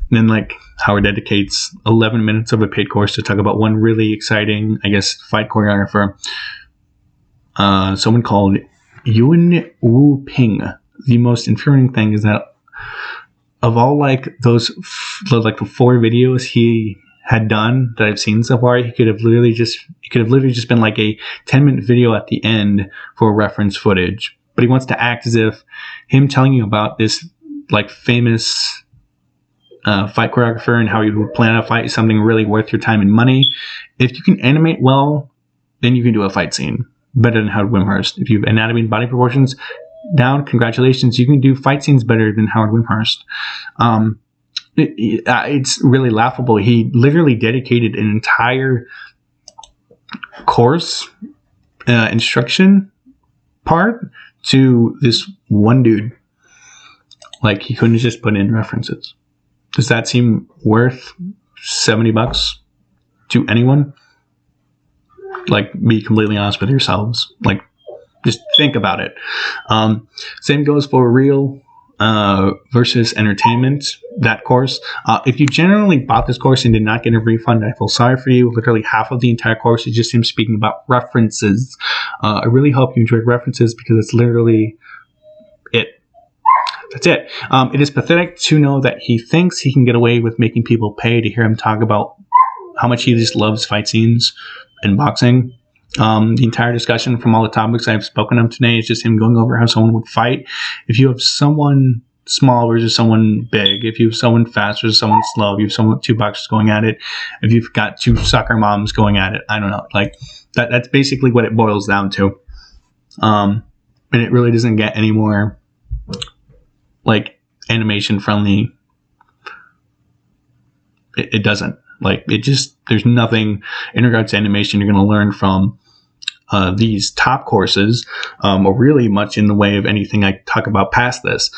Then like Howard dedicates 11 minutes of a paid course to talk about one really exciting, fight choreographer. Someone called Yuen Wu Ping. The most infuriating thing is that of all the 4 videos he had done that I've seen so far, he could have literally just been like a 10-minute video at the end for reference footage. But he wants to act as if him telling you about this famous fight choreographer and how he would plan a fight is something really worth your time and money. If you can animate well, then you can do a fight scene better than Howard Wimshurst. If you have anatomy and body proportions down, congratulations, you can do fight scenes better than Howard Wimshurst. It's really laughable. He literally dedicated an entire course instruction part to this one dude. He couldn't have just put in references. Does that seem worth $70 to anyone? Be completely honest with yourselves. Just think about it. Same goes for real versus entertainment, that course. If you generally bought this course and did not get a refund, I feel sorry for you. Literally half of the entire course is just him speaking about references. I really hope you enjoyed references because it's literally it. That's it. It is pathetic to know that he thinks he can get away with making people pay to hear him talk about how much he just loves fight scenes and boxing. The entire discussion from all the topics I've spoken of today is just him going over how someone would fight. If you have someone small versus someone big, if you have someone fast versus someone slow, if you have 2 boxers going at it, if you've got 2 soccer moms going at it, I don't know. That's basically what it boils down to. And it really doesn't get any more animation friendly. It doesn't. There's nothing in regards to animation you're going to learn from these top courses, or really much in the way of anything I talk about past this.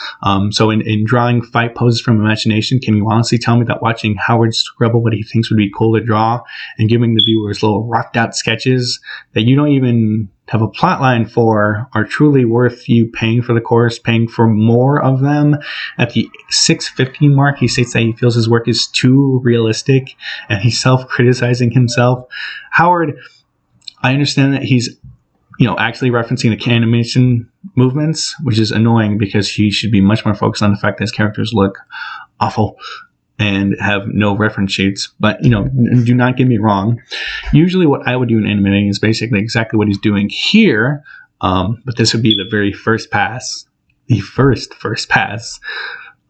So in drawing fight poses from imagination, can you honestly tell me that watching Howard scribble what he thinks would be cool to draw and giving the viewers little rocked out sketches that you don't even have a plot line for are truly worth you paying for the course, paying for more of them? At the 6:15 mark, he states that he feels his work is too realistic and he's self-criticizing himself. Howard, I understand that he's, actually referencing the animation movements, which is annoying because he should be much more focused on the fact that his characters look awful and have no reference sheets. But, do not get me wrong. Usually what I would do in animating is basically exactly what he's doing here. But this would be the very first pass. The first pass.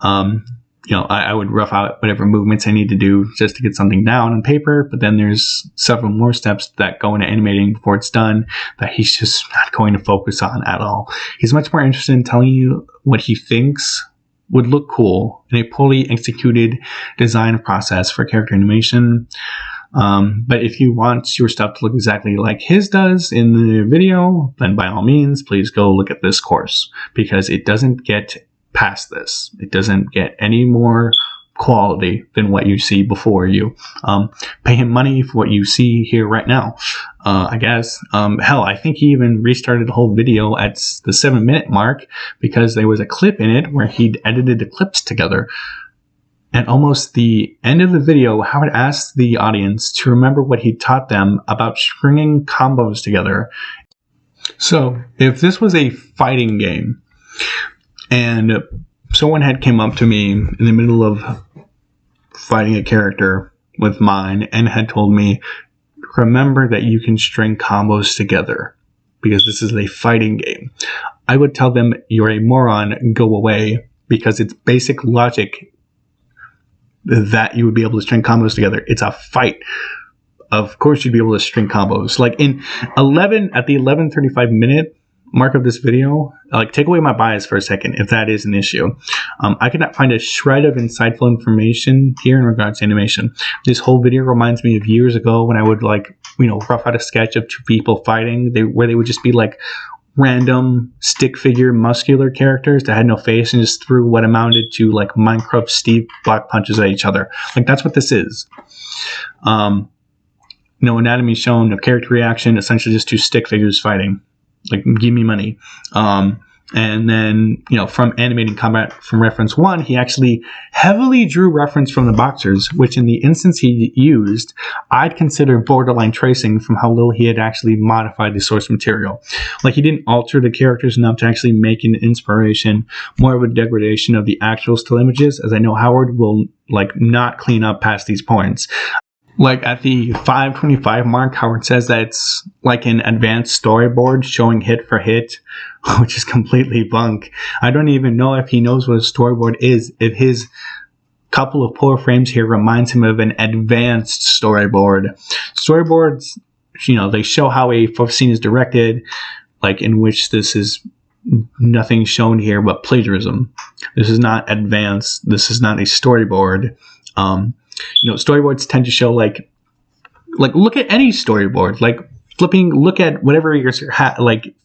I would rough out whatever movements I need to do just to get something down on paper. But then there's several more steps that go into animating before it's done that he's just not going to focus on at all. He's much more interested in telling you what he thinks would look cool in a poorly executed design process for character animation. But if you want your stuff to look exactly like his does in the video, then by all means, please go look at this course because it doesn't get past this. It doesn't get any more quality than what you see before you. Pay him money for what you see here right now, I guess. Hell, I think he even restarted the whole video at the 7-minute mark because there was a clip in it where he'd edited the clips together. At almost the end of the video, Howard asked the audience to remember what he taught them about stringing combos together. So, if this was a fighting game, and someone had came up to me in the middle of fighting a character with mine and had told me, remember that you can string combos together because this is a fighting game, I would tell them, you're a moron, go away, because it's basic logic that you would be able to string combos together. It's a fight. Of course you'd be able to string combos. Like at the 11:35 minute mark of this video, like, take away my bias for a second if that is an issue. I could not find a shred of insightful information here in regards to animation. This whole video reminds me of years ago when I would, like, rough out a sketch of two people fighting, where they would just be like random stick figure muscular characters that had no face and just threw what amounted to like Minecraft Steve block punches at each other. Like, that's what this is. Anatomy shown of character reaction, essentially just two stick figures fighting. Like, give me money. And then, from animating combat from reference 1, he actually heavily drew reference from the boxers, which in the instance he used, I'd consider borderline tracing from how little he had actually modified the source material. Like, he didn't alter the characters enough to actually make an inspiration, more of a degradation of the actual still images, as I know Howard will, like, not clean up past these points. Like, at the 5:25 mark, Howard says that it's like an advanced storyboard showing hit for hit, which is completely bunk. I don't even know if he knows what a storyboard is, if his couple of poor frames here reminds him of an advanced storyboard. Storyboards, they show how a scene is directed, like, in which this is nothing shown here but plagiarism. This is not advanced. This is not a storyboard. Storyboards tend to show like look at any storyboard, like look at whatever your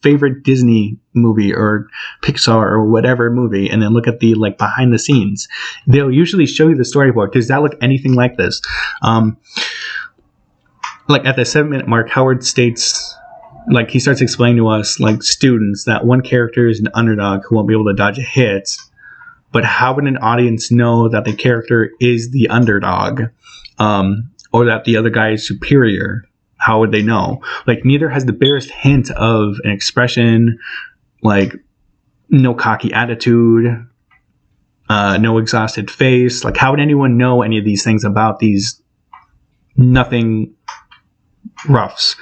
favorite Disney movie or Pixar or whatever movie, and then look at the behind the scenes. They'll usually show you the storyboard. Does that look anything like this? At the 7-minute mark, Howard states, he starts explaining to us, students, that one character is an underdog who won't be able to dodge a hit. But how would an audience know that the character is the underdog, or that the other guy is superior? How would they know? Neither has the barest hint of an expression, no cocky attitude, no exhausted face. How would anyone know any of these things about these nothing roughs?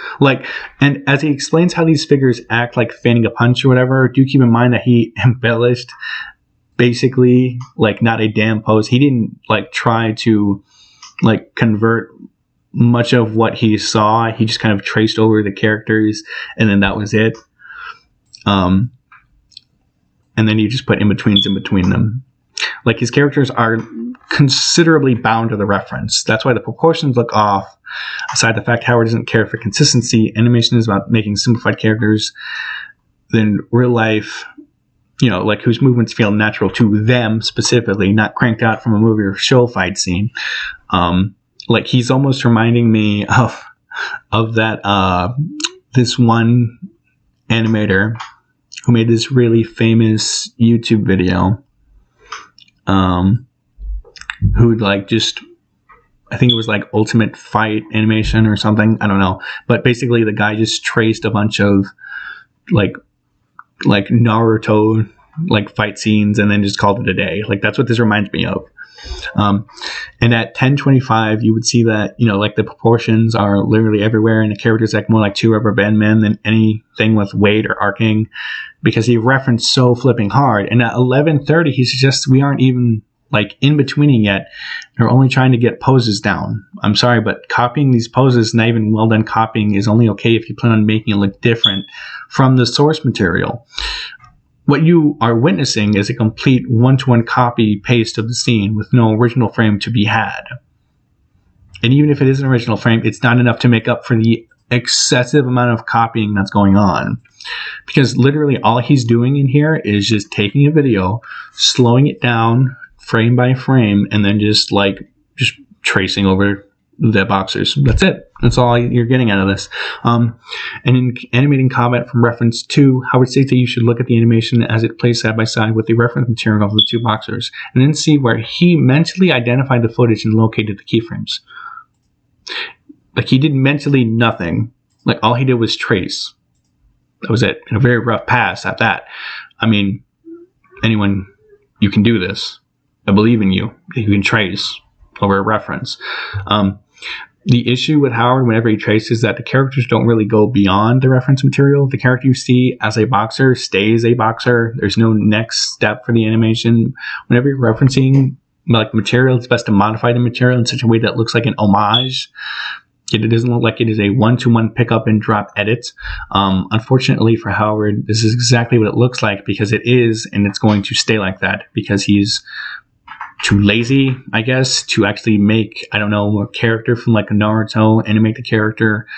And as he explains how these figures act like fanning a punch or whatever, do keep in mind that he embellished basically not a damn pose. He didn't try to convert much of what he saw. He just kind of traced over the characters and then that was it. And then you just put in-betweens in between them. His characters are considerably bound to the reference. That's why the proportions look off. Aside the fact Howard doesn't care for consistency, animation is about making simplified characters. Then real life, whose movements feel natural to them specifically, not cranked out from a movie or show fight scene. He's almost reminding me of that this one animator who made this really famous YouTube video, who'd I think it was Ultimate Fight animation or something. I don't know. But basically the guy just traced a bunch of Naruto fight scenes and then just called it a day. That's what this reminds me of. And at 10:25 you would see that the proportions are literally everywhere and the characters act more like two rubber band men than anything with weight or arcing, because he referenced so flipping hard. And at 11:30 he suggests we aren't even in betweening yet. They're only trying to get poses down. I'm sorry, but copying these poses, not even well done copying, is only okay if you plan on making it look different from the source material. What you are witnessing is a complete one-to-one copy-paste of the scene with no original frame to be had. And even if it is an original frame, it's not enough to make up for the excessive amount of copying that's going on. Because literally all he's doing in here is just taking a video, slowing it down, frame by frame and then just tracing over the boxers. That's it. That's all you're getting out of this. And in animating combat from reference 2, Howard states that you should look at the animation as it plays side by side with the reference material of the two boxers, and then see where he mentally identified the footage and located the keyframes. Like, he did mentally nothing. Like, all he did was trace. That was it. And a very rough pass at that. I mean, anyone, you can do this. I believe in you. You can trace over a reference. The issue with Howard whenever he traces is that the characters don't really go beyond the reference material. The character you see as a boxer stays a boxer. There's no next step for the animation. Whenever you're referencing like material, it's best to modify the material in such a way that looks like an homage. It doesn't look like it is a one-to-one pick up and drop edit. Unfortunately for Howard, this is exactly what it looks like, because it is, and it's going to stay like that because he's too lazy, I guess, to actually make, I don't know, a character from like a Naruto, animate the character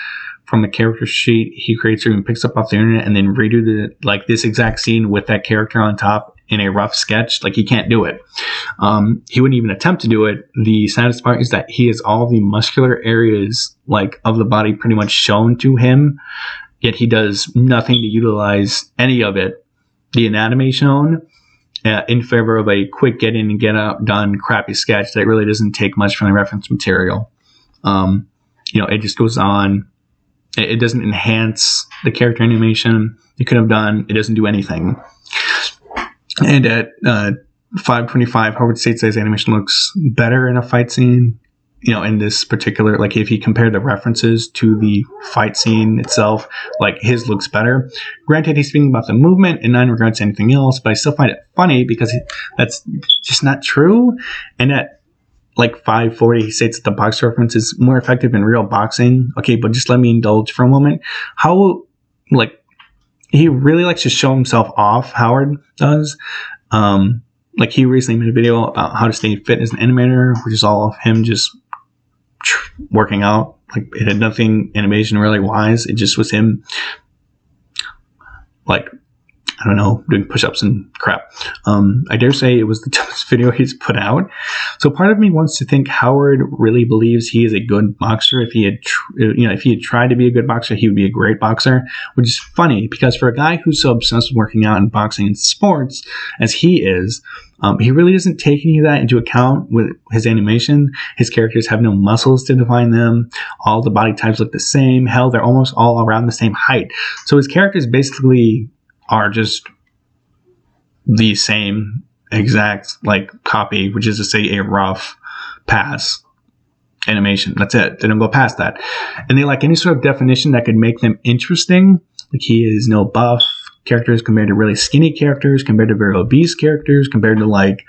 from a character sheet he creates or even picks up off the internet, and then redo this exact scene with that character on top in a rough sketch. Like, he can't do it. He wouldn't even attempt to do it. The saddest part is that he has all the muscular areas like of the body pretty much shown to him, yet he does nothing to utilize any of it, the anatomy shown, in favor of a quick get in and get out done crappy sketch that really doesn't take much from the reference material. It just goes on. It doesn't enhance the character animation it could have done. It doesn't do anything. And at 5:25, Howard states that his animation looks better in a fight scene. In this particular, like, if he compared the references to the fight scene itself, like, his looks better. Granted, he's speaking about the movement and not in regards to anything else, but I still find it funny because that's just not true. And at like 5:40, he states that the box reference is more effective in real boxing. Okay, but just let me indulge for a moment. How, like, he really likes to show himself off, Howard does. Like, he recently made a video about how to stay fit as an animator, which is all of him just working out. Like, it had nothing animation really wise. It just was him, like, I don't know, doing push-ups and crap. I dare say it was the dumbest video he's put out. So part of me wants to think Howard really believes he is a good boxer. If he had tried to be a good boxer, he would be a great boxer, which is funny because for a guy who's so obsessed with working out and boxing and sports as he is, he really doesn't take any of that into account with his animation. His characters have no muscles to define them. All the body types look the same. Hell, they're almost all around the same height. So his characters basically are just the same exact like copy, which is to say a rough pass animation. That's it. They don't go past that. And they lack any sort of definition that could make them interesting. Like, he is no buff characters compared to really skinny characters, compared to very obese characters, compared to like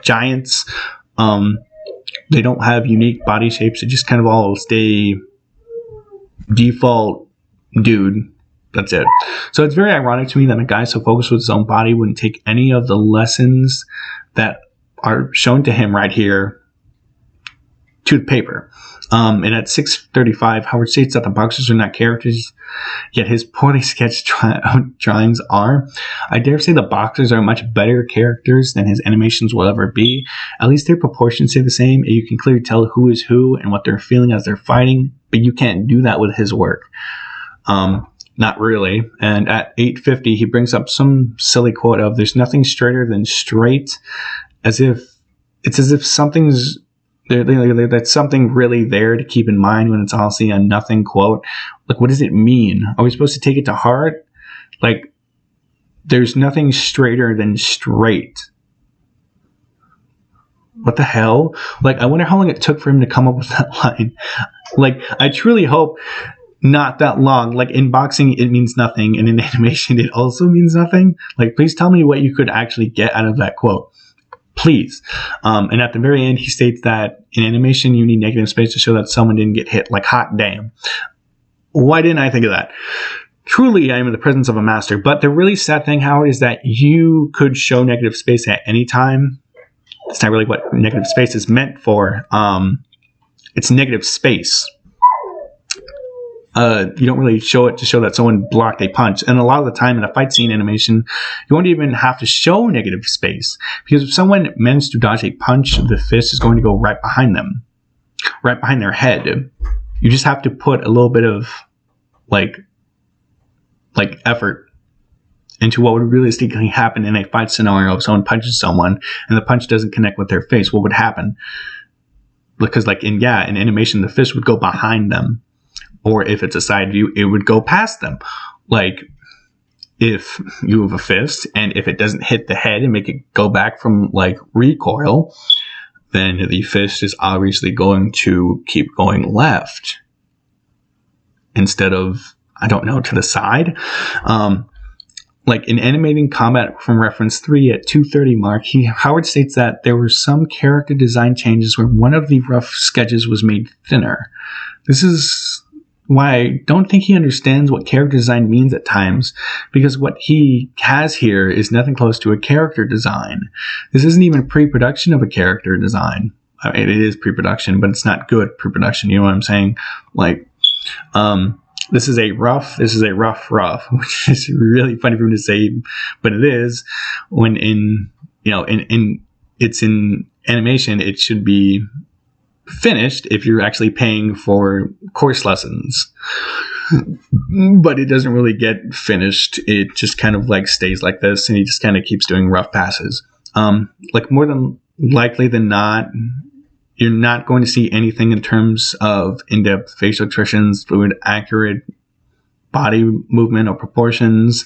giants. They don't have unique body shapes. They just kind of all stay default dude. That's it. So it's very ironic to me that a guy so focused with his own body wouldn't take any of the lessons that are shown to him right here to the paper. And at 6:35, Howard states that the boxers are not characters, yet his poorly sketched drawings are. I dare say the boxers are much better characters than his animations will ever be. At least their proportions stay the same, and you can clearly tell who is who and what they're feeling as they're fighting, but you can't do that with his work. Not really. And at 8:50, he brings up some silly quote of, "There's nothing straighter than straight," as if something's that's something really there to keep in mind when it's all seeing a nothing quote. Like, what does it mean? Are we supposed to take it to heart? Like, there's nothing straighter than straight. What the hell? Like, I wonder how long it took for him to come up with that line. Like, I truly hope not that long. Like, in boxing, it means nothing, and in animation, it also means nothing. Like, please tell me what you could actually get out of that quote. Please. And at the very end, he states that in animation, you need negative space to show that someone didn't get hit. Like, hot damn. Why didn't I think of that? Truly, I am in the presence of a master. But the really sad thing, Howard, is that you could show negative space at any time. It's not really what negative space is meant for. It's negative space. you don't really show it to show that someone blocked a punch. And a lot of the time in a fight scene animation, you won't even have to show negative space, because if someone managed to dodge a punch, the fist is going to go right behind them, right behind their head. You just have to put a little bit of like effort into what would realistically happen in a fight scenario. If someone punches someone and the punch doesn't connect with their face, what would happen? Because like in animation, the fist would go behind them, or if it's a side view, it would go past them. Like if you have a fist and if it doesn't hit the head and make it go back from like recoil, then the fist is obviously going to keep going left instead of, I don't know, to the side. Like in animating combat from reference 3 at 2:30 mark, Howard states that there were some character design changes where one of the rough sketches was made thinner. This is why I don't think he understands what character design means at times, because what he has here is nothing close to a character design. This isn't even pre-production of a character design. I mean, it is pre-production, but it's not good pre-production. You know what I'm saying? Like, this is a rough, which is really funny for him to say, but it is. When it's in animation, it should be finished if you're actually paying for course lessons. But it doesn't really get finished. It just kind of like stays like this, and he just kind of keeps doing rough passes. Like more than likely than not, you're not going to see anything in terms of in-depth facial expressions, fluid, accurate body movement or proportions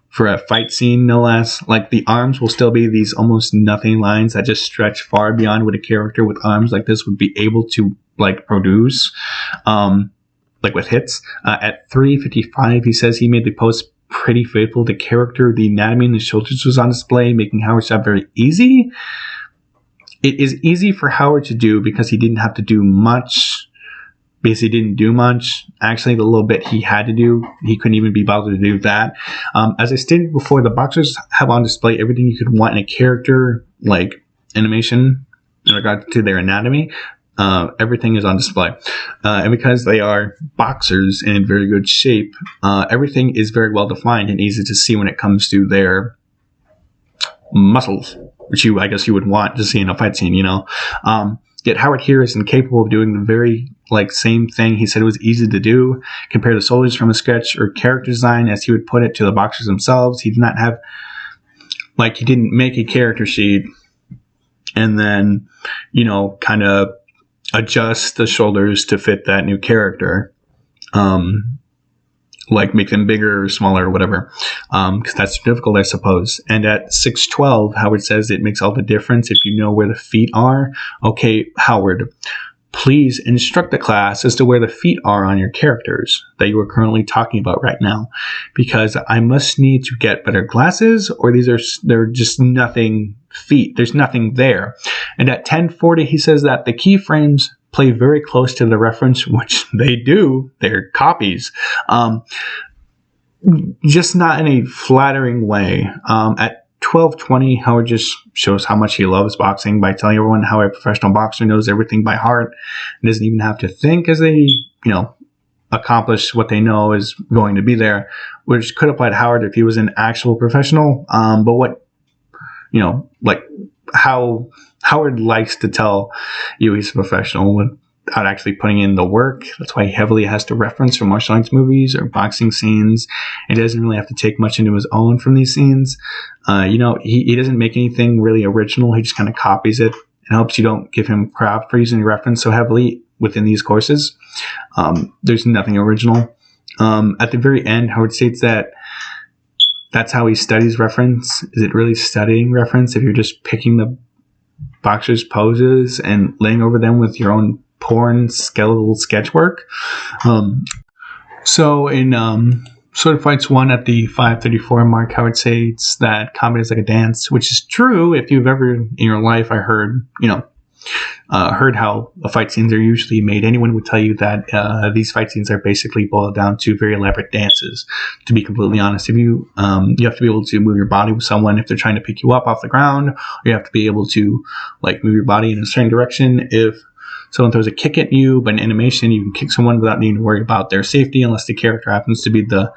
for a fight scene, no less. Like the arms will still be these almost nothing lines that just stretch far beyond what a character with arms like this would be able to like produce, like with hits. At 3:55, he says he made the post pretty faithful to character. The anatomy in the shoulders was on display, making Howard's job very easy. It is easy for Howard to do because he didn't have to do much. Because he didn't do much. Actually, the little bit he had to do, he couldn't even be bothered to do that. As I stated before, the boxers have on display everything you could want in a character, like animation, in regard to their anatomy. Everything is on display. And because they are boxers and in very good shape, everything is very well defined and easy to see when it comes to their muscles, which I guess you would want to see in a fight scene, you know. Yet Howard here is incapable of doing the very same thing he said it was easy to do. Compare the soldiers from a sketch or character design, as he would put it, to the boxers themselves. He did not have, he didn't make a character sheet and then, kind of adjust the shoulders to fit that new character. Make them bigger or smaller or whatever, because that's difficult, I suppose. And at 6:12, Howard says it makes all the difference if you know where the feet are. Okay, Howard, please instruct the class as to where the feet are on your characters that you are currently talking about right now, because I must need to get better glasses, or they're just nothing feet. There's nothing there. And at 10:40, he says that the keyframes play very close to the reference, which they do. They're copies. Just not in a flattering way. At 12:20, Howard just shows how much he loves boxing by telling everyone how a professional boxer knows everything by heart and doesn't even have to think as they, accomplish what they know is going to be there, which could apply to Howard if he was an actual professional. But what, how Howard likes to tell you he's a professional without actually putting in the work. That's why he heavily has to reference from martial arts movies or boxing scenes. He doesn't really have to take much into his own from these scenes. He doesn't make anything really original. He just kind of copies it and hopes you don't give him crap for using the reference so heavily within these courses. There's nothing original. At the very end, Howard states that that's how he studies reference. Is it really studying reference if you're just picking the boxers' poses and laying over them with your own porn skeletal sketch work? So in Sword Fights 1 at the 5:34 mark, Howard states that comedy is like a dance, which is true. If you've ever in your life, heard how fight scenes are usually made, anyone would tell you that these fight scenes are basically boiled down to very elaborate dances. To be completely honest, if you have to be able to move your body with someone if they're trying to pick you up off the ground, or you have to be able to move your body in a certain direction if someone throws a kick at you, but in animation, you can kick someone without needing to worry about their safety unless the character happens to be the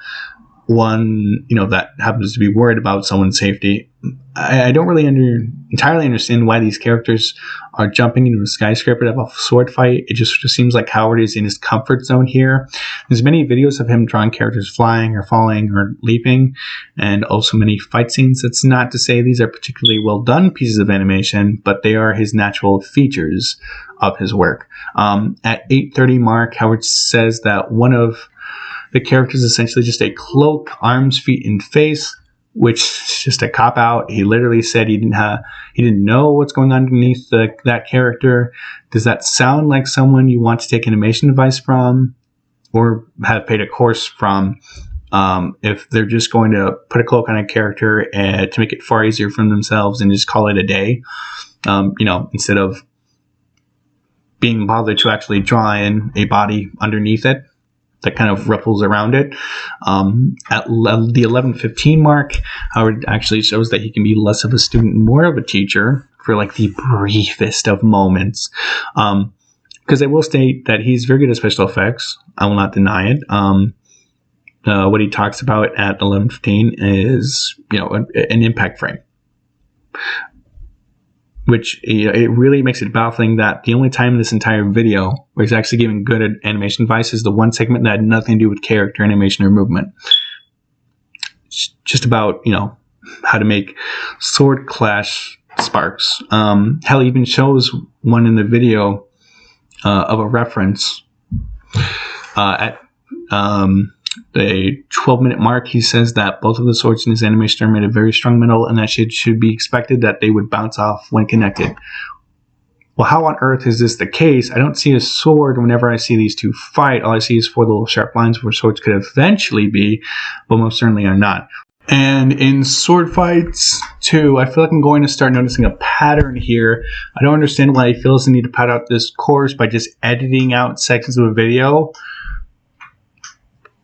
one, that happens to be worried about someone's safety. I don't really entirely understand why these characters are jumping into a skyscraper to have a sword fight. It just seems like Howard is in his comfort zone here. There's many videos of him drawing characters flying or falling or leaping, and also many fight scenes. That's not to say these are particularly well done pieces of animation, but they are his natural features of his work. At 8:30 mark, Howard says that one of the character is essentially just a cloak, arms, feet, and face, which is just a cop out. He literally said he didn't know what's going on underneath that character. Does that sound like someone you want to take animation advice from, or have paid a course from? If they're just going to put a cloak on a character to make it far easier for themselves and just call it a day, instead of being bothered to actually draw in a body underneath it that kind of ripples around it. At the 11:15 mark, Howard actually shows that he can be less of a student, more of a teacher for like the briefest of moments. Because I will state that he's very good at special effects. I will not deny it. What he talks about at 11:15 is, an impact frame. Which, it really makes it baffling that the only time in this entire video where he's actually giving good animation advice is the one segment that had nothing to do with character animation or movement. It's just about, how to make sword clash sparks. Hell, he even shows one in the video of a reference at the 12-minute mark. He says that both of the swords in his animation are made of very strong metal and that it should be expected that they would bounce off when connected. Well, how on earth is this the case? I don't see a sword whenever I see these two fight. All I see is 4 little sharp lines where swords could eventually be, but most certainly are not. And in sword fights, too, I feel like I'm going to start noticing a pattern here. I don't understand why he feels the need to pad out this course by just editing out sections of a video.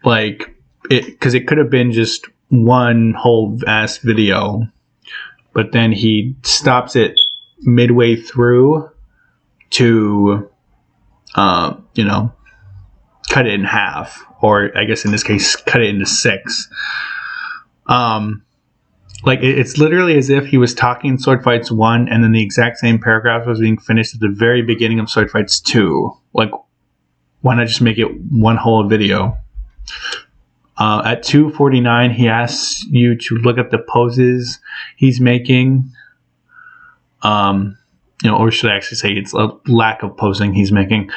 Because it could have been just one whole vast video, but then he stops it midway through to, cut it in half, or I guess in this case, cut it into 6. It's literally as if he was talking Sword Fights 1, and then the exact same paragraph was being finished at the very beginning of Sword Fights 2. Why not just make it one whole video? At 2:49, he asks you to look at the poses he's making. Or should I actually say it's a lack of posing he's making.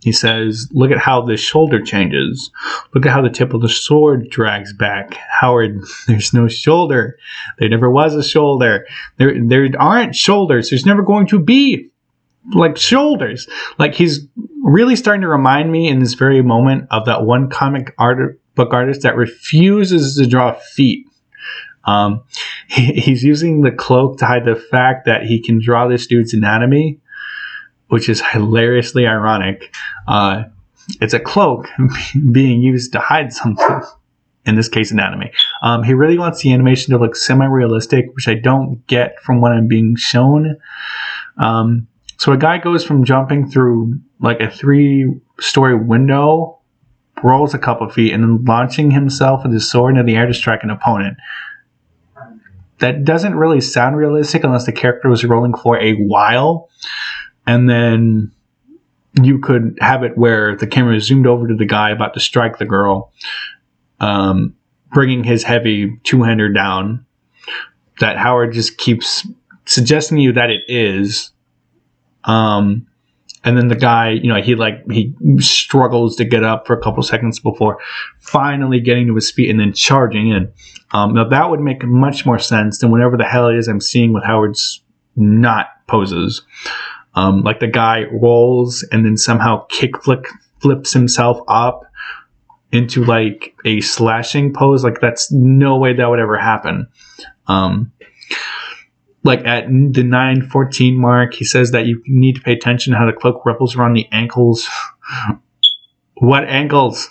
He says, look at how the shoulder changes. Look at how the tip of the sword drags back. Howard, there's no shoulder. There never was a shoulder. There aren't shoulders. There's never going to be shoulders. He's really starting to remind me in this very moment of that one comic book artist that refuses to draw feet. He's using the cloak to hide the fact that he can draw this dude's anatomy, which is hilariously ironic. It's a cloak being used to hide something, in this case anatomy. He really wants the animation to look semi-realistic, which I don't get from what I'm being shown. So a guy goes from jumping through a 3-story window, rolls a couple feet, and then launching himself with his sword into the air to strike an opponent. That doesn't really sound realistic unless the character was rolling for a while. And then you could have it where the camera zoomed over to the guy about to strike the girl, bringing his heavy two-hander down. That Howard just keeps suggesting to you that it is. And then the guy, he struggles to get up for a couple seconds before finally getting to his feet and then charging in. Now that would make much more sense than whatever the hell it is I'm seeing with Howard's not poses. The guy rolls and then somehow flips himself up into a slashing pose. That's no way that would ever happen. At the 9:14 mark, he says that you need to pay attention to how the cloak ripples around the ankles. What ankles?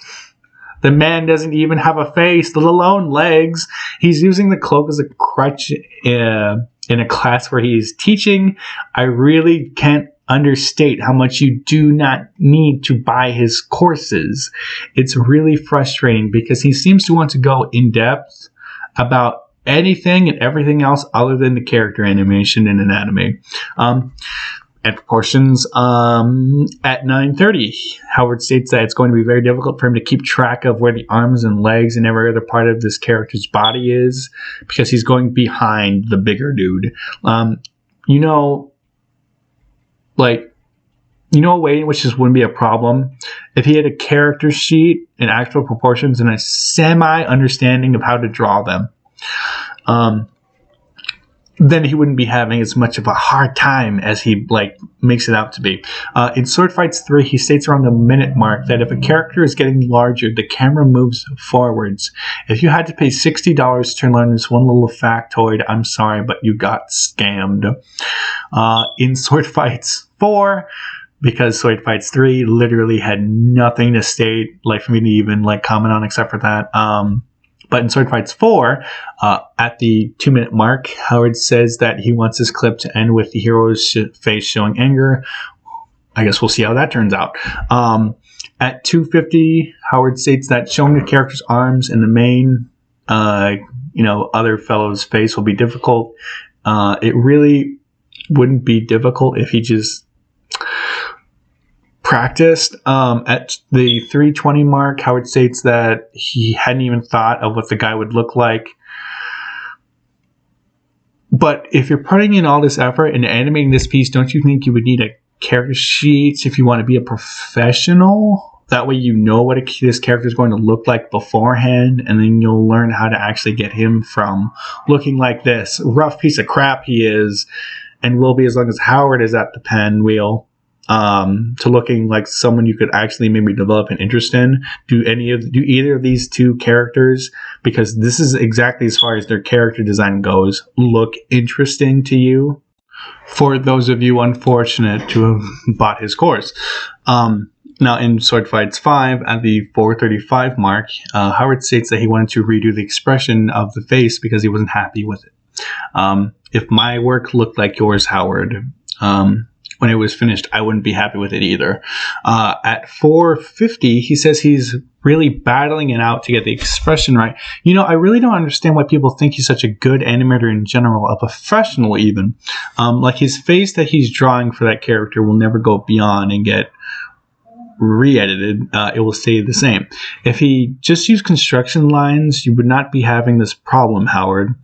The man doesn't even have a face, let alone legs. He's using the cloak as a crutch in a class where he's teaching. I really can't understate how much you do not need to buy his courses. It's really frustrating because he seems to want to go in depth about anything and everything else other than the character animation and anatomy. At proportions, at 9:30, Howard states that it's going to be very difficult for him to keep track of where the arms and legs and every other part of this character's body is because he's going behind the bigger dude. A way in which this wouldn't be a problem if he had a character sheet in actual proportions and a semi-understanding of how to draw them. Then he wouldn't be having as much of a hard time as he makes it out to be. In Sword Fights 3, he states around the minute mark that if a character is getting larger, the camera moves forwards. If you had to pay $60 to learn this one little factoid, I'm sorry, but you got scammed. In Sword Fights 4, because Sword Fights 3 literally had nothing to state, for me to even comment on except for that. But in Sword Fights 4, at the 2-minute mark, Howard says that he wants this clip to end with the hero's face showing anger. I guess we'll see how that turns out. At 2:50, Howard states that showing the character's arms and the main, other fellow's face will be difficult. It really wouldn't be difficult if he just practiced. At the 3:20 mark, Howard states that he hadn't even thought of what the guy would look like. But if you're putting in all this effort and animating this piece, don't you think you would need a character sheet if you want to be a professional? That way you know what this character is going to look like beforehand, and then you'll learn how to actually get him from looking like this rough piece of crap he is, and will be as long as Howard is at the pen wheel, to looking like someone you could actually maybe develop an interest in. Do either of these two characters, because this is exactly as far as their character design goes, look interesting to you? For those of you unfortunate to have bought his course. Now in Sword Fights 5, at the 4:35 mark, Howard states that he wanted to redo the expression of the face because he wasn't happy with it. If my work looked like yours, Howard, when it was finished, I wouldn't be happy with it either. At 4:50, he says he's really battling it out to get the expression right. I really don't understand why people think he's such a good animator in general, a professional even. His face that he's drawing for that character will never go beyond and get re-edited. It will stay the same. If he just used construction lines, you would not be having this problem, Howard.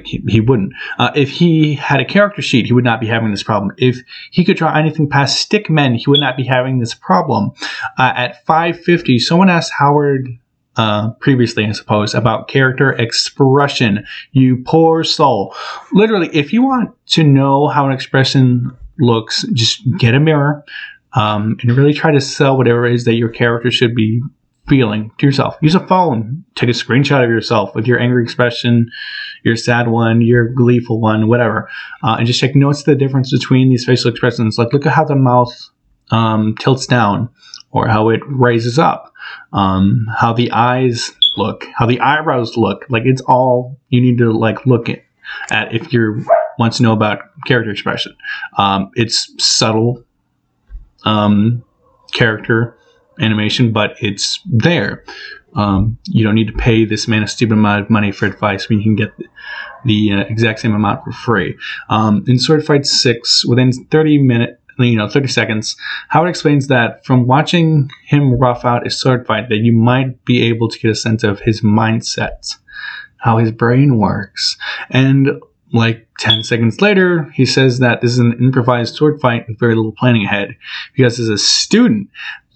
He wouldn't. If he had a character sheet, he would not be having this problem. If he could draw anything past stick men, he would not be having this problem. At 5:50, someone asked Howard previously, I suppose, about character expression. You poor soul. Literally, if you want to know how an expression looks, just get a mirror and really try to sell whatever it is that your character should be feeling to yourself. Use a phone. Take a screenshot of yourself with your angry expression, your sad one, your gleeful one, whatever. And just check notes the difference between these facial expressions. Look at how the mouth tilts down or how it raises up. How the eyes look, how the eyebrows look. It's all you need to look at if you want to know about character expression. It's subtle character animation, but it's there. You don't need to pay this man a stupid amount of money for advice when you can get the exact same amount for free. In Sword Fight 6, within 30 seconds, Howard explains that from watching him rough out a sword fight that you might be able to get a sense of his mindset, how his brain works. And 10 seconds later, he says that this is an improvised sword fight with very little planning ahead. Because as a student,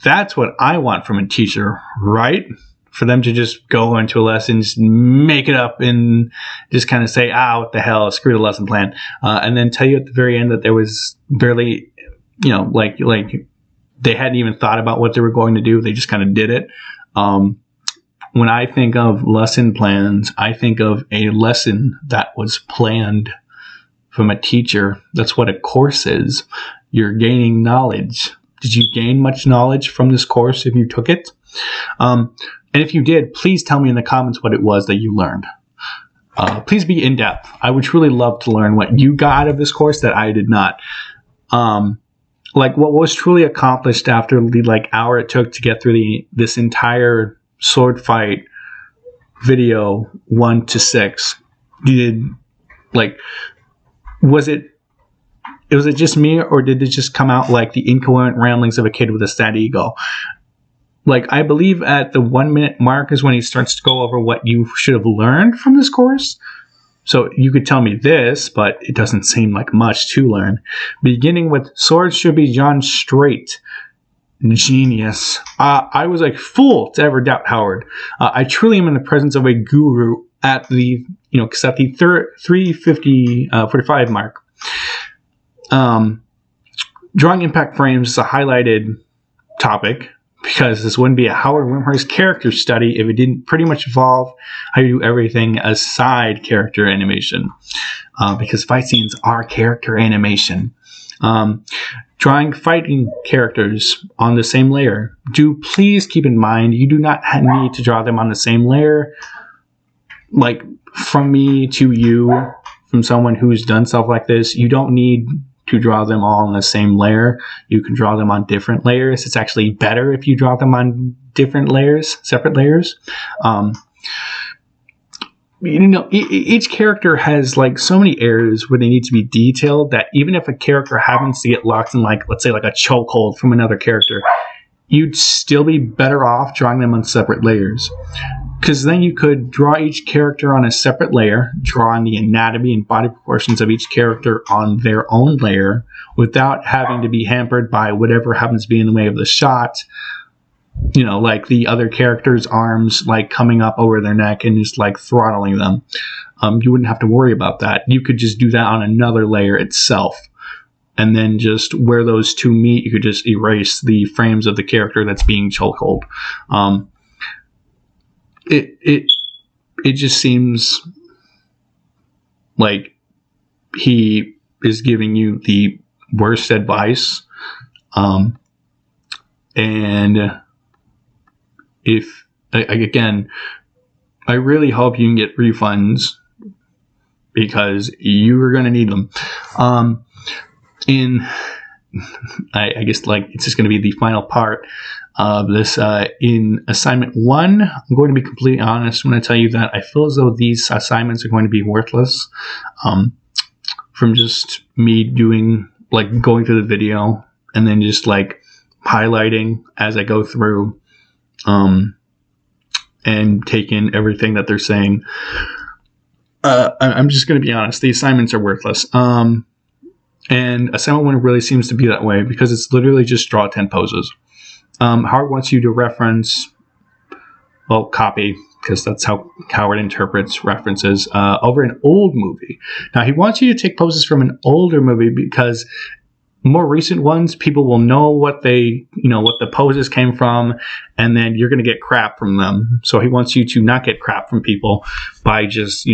that's what I want from a teacher, right? For them to just go into a lesson, just make it up and just kind of say, what the hell, screw the lesson plan. And then tell you at the very end that there was barely, they hadn't even thought about what they were going to do. They just kind of did it. When I think of lesson plans, I think of a lesson that was planned from a teacher. That's what a course is. You're gaining knowledge. Did you gain much knowledge from this course if you took it? And if you did, please tell me in the comments what it was that you learned. Please be in depth. I would truly love to learn what you got out of this course that I did not. Like what was truly accomplished after the like hour it took to get through this entire sword fight video 1 to 6. Did like was it just me, or did it just come out like the incoherent ramblings of a kid with a sad ego? Like, I believe at the 1 minute mark is when he starts to go over what you should have learned from this course. So you could tell me this, but it doesn't seem like much to learn. Beginning with swords should be drawn straight. Genius. I was like fool to ever doubt Howard. I truly am in the presence of a guru at the, because at the 3:45 mark. Drawing impact frames is a highlighted topic, because this wouldn't be a Howard Wimshurst character study if it didn't pretty much involve how you do everything aside character animation, because fight scenes are character animation. Drawing fighting characters on the same layer. Do please keep in mind you do not need to draw them on the same layer. Like, from me to you, from someone who's done stuff like this, you don't need to draw them all on the same layer. You can draw them on different layers. It's actually better if you draw them on different layers, separate layers. Each character has like so many areas where they need to be detailed that even if a character happens to get locked in, like, let's say like a chokehold from another character, you'd still be better off drawing them on separate layers. Because then you could draw each character on a separate layer, draw on the anatomy and body proportions of each character on their own layer without having to be hampered by whatever happens to be in the way of the shot. Like the other character's arms like coming up over their neck and just like throttling them. You wouldn't have to worry about that. You could just do that on another layer itself. And then just where those two meet, you could just erase the frames of the character that's being chokehold. It just seems like he is giving you the worst advice. And if, again, I really hope you can get refunds, because you are going to need them. I guess like it's just going to be the final part of this. In assignment 1, I'm going to be completely honest when I tell you that I feel as though these assignments are going to be worthless, from just me going through the video and then just like highlighting as I go through, and take in everything that they're saying. I'm just going to be honest. The assignments are worthless. And assignment 1 really seems to be that way, because it's literally just draw 10 poses. Howard wants you to copy, because that's how Howard interprets references, over an old movie. Now, he wants you to take poses from an older movie, because more recent ones, people will know what the poses came from, and then you're going to get crap from them. So he wants you to not get crap from people by just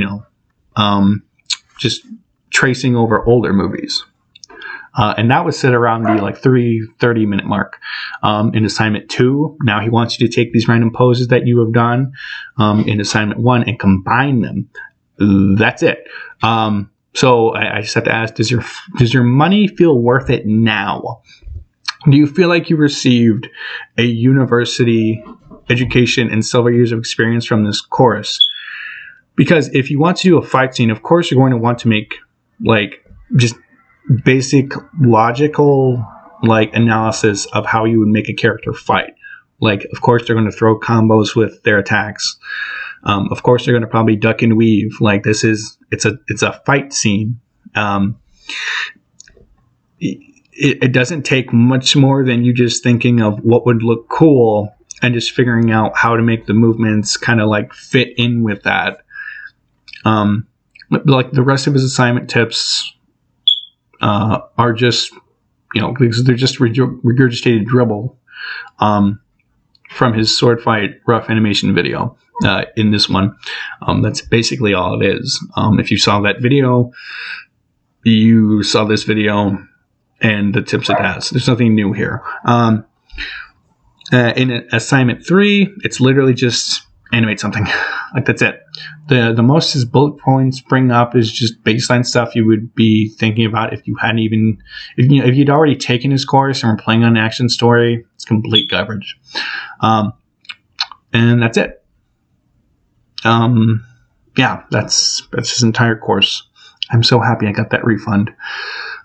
tracing over older movies. And that was set around the 3:30 minute mark. In assignment 2, now he wants you to take these random poses that you have done in assignment 1 and combine them. That's it. So I just have to ask, does your money feel worth it now? Do you feel like you received a university education and several years of experience from this course? Because if you want to do a fight scene, of course you're going to want to make just basic logical analysis of how you would make a character fight. Of course they're going to throw combos with their attacks. Of course they're going to probably duck and weave. It's a fight scene. It doesn't take much more than you just thinking of what would look cool and just figuring out how to make the movements kind of fit in with that. The rest of his assignment tips are just, because they're just regurgitated dribble from his sword fight rough animation video in this one. That's basically all it is. If you saw that video, you saw this video and the tips it has. There's nothing new here. In assignment 3, it's literally just animate something. Like, that's it. The most his bullet points bring up is just baseline stuff you would be thinking about if you hadn't even, if you'd already taken his course and were playing on an action story. It's complete garbage. And that's it. Yeah, that's his entire course. I'm so happy I got that refund.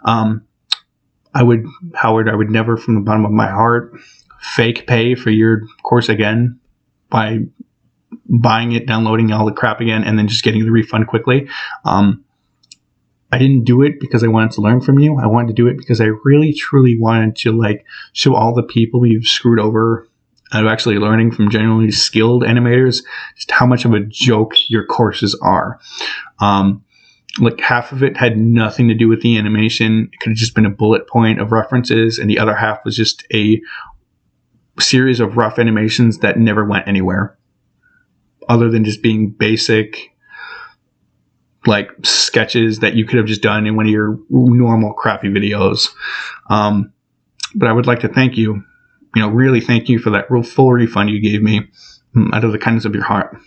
Howard, I would never, from the bottom of my heart, fake pay for your course again by buying it, downloading all the crap again, and then just getting the refund quickly. I didn't do it because I wanted to learn from you. I wanted to do it because I really, truly wanted to, like, show all the people you've screwed over of actually learning from genuinely skilled animators just how much of a joke your courses are. Like, half of it had nothing to do with the animation. It could have just been a bullet point of references, and the other half was just a series of rough animations that never went anywhere other than just being basic, like, sketches that you could have just done in one of your normal crappy videos. But I would like to thank you, really thank you for that full refund you gave me out of the kindness of your heart.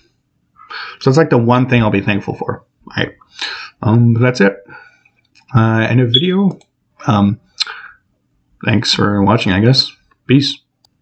So it's like the one thing I'll be thankful for. All right. That's it. End of video. Thanks for watching, I guess. Peace.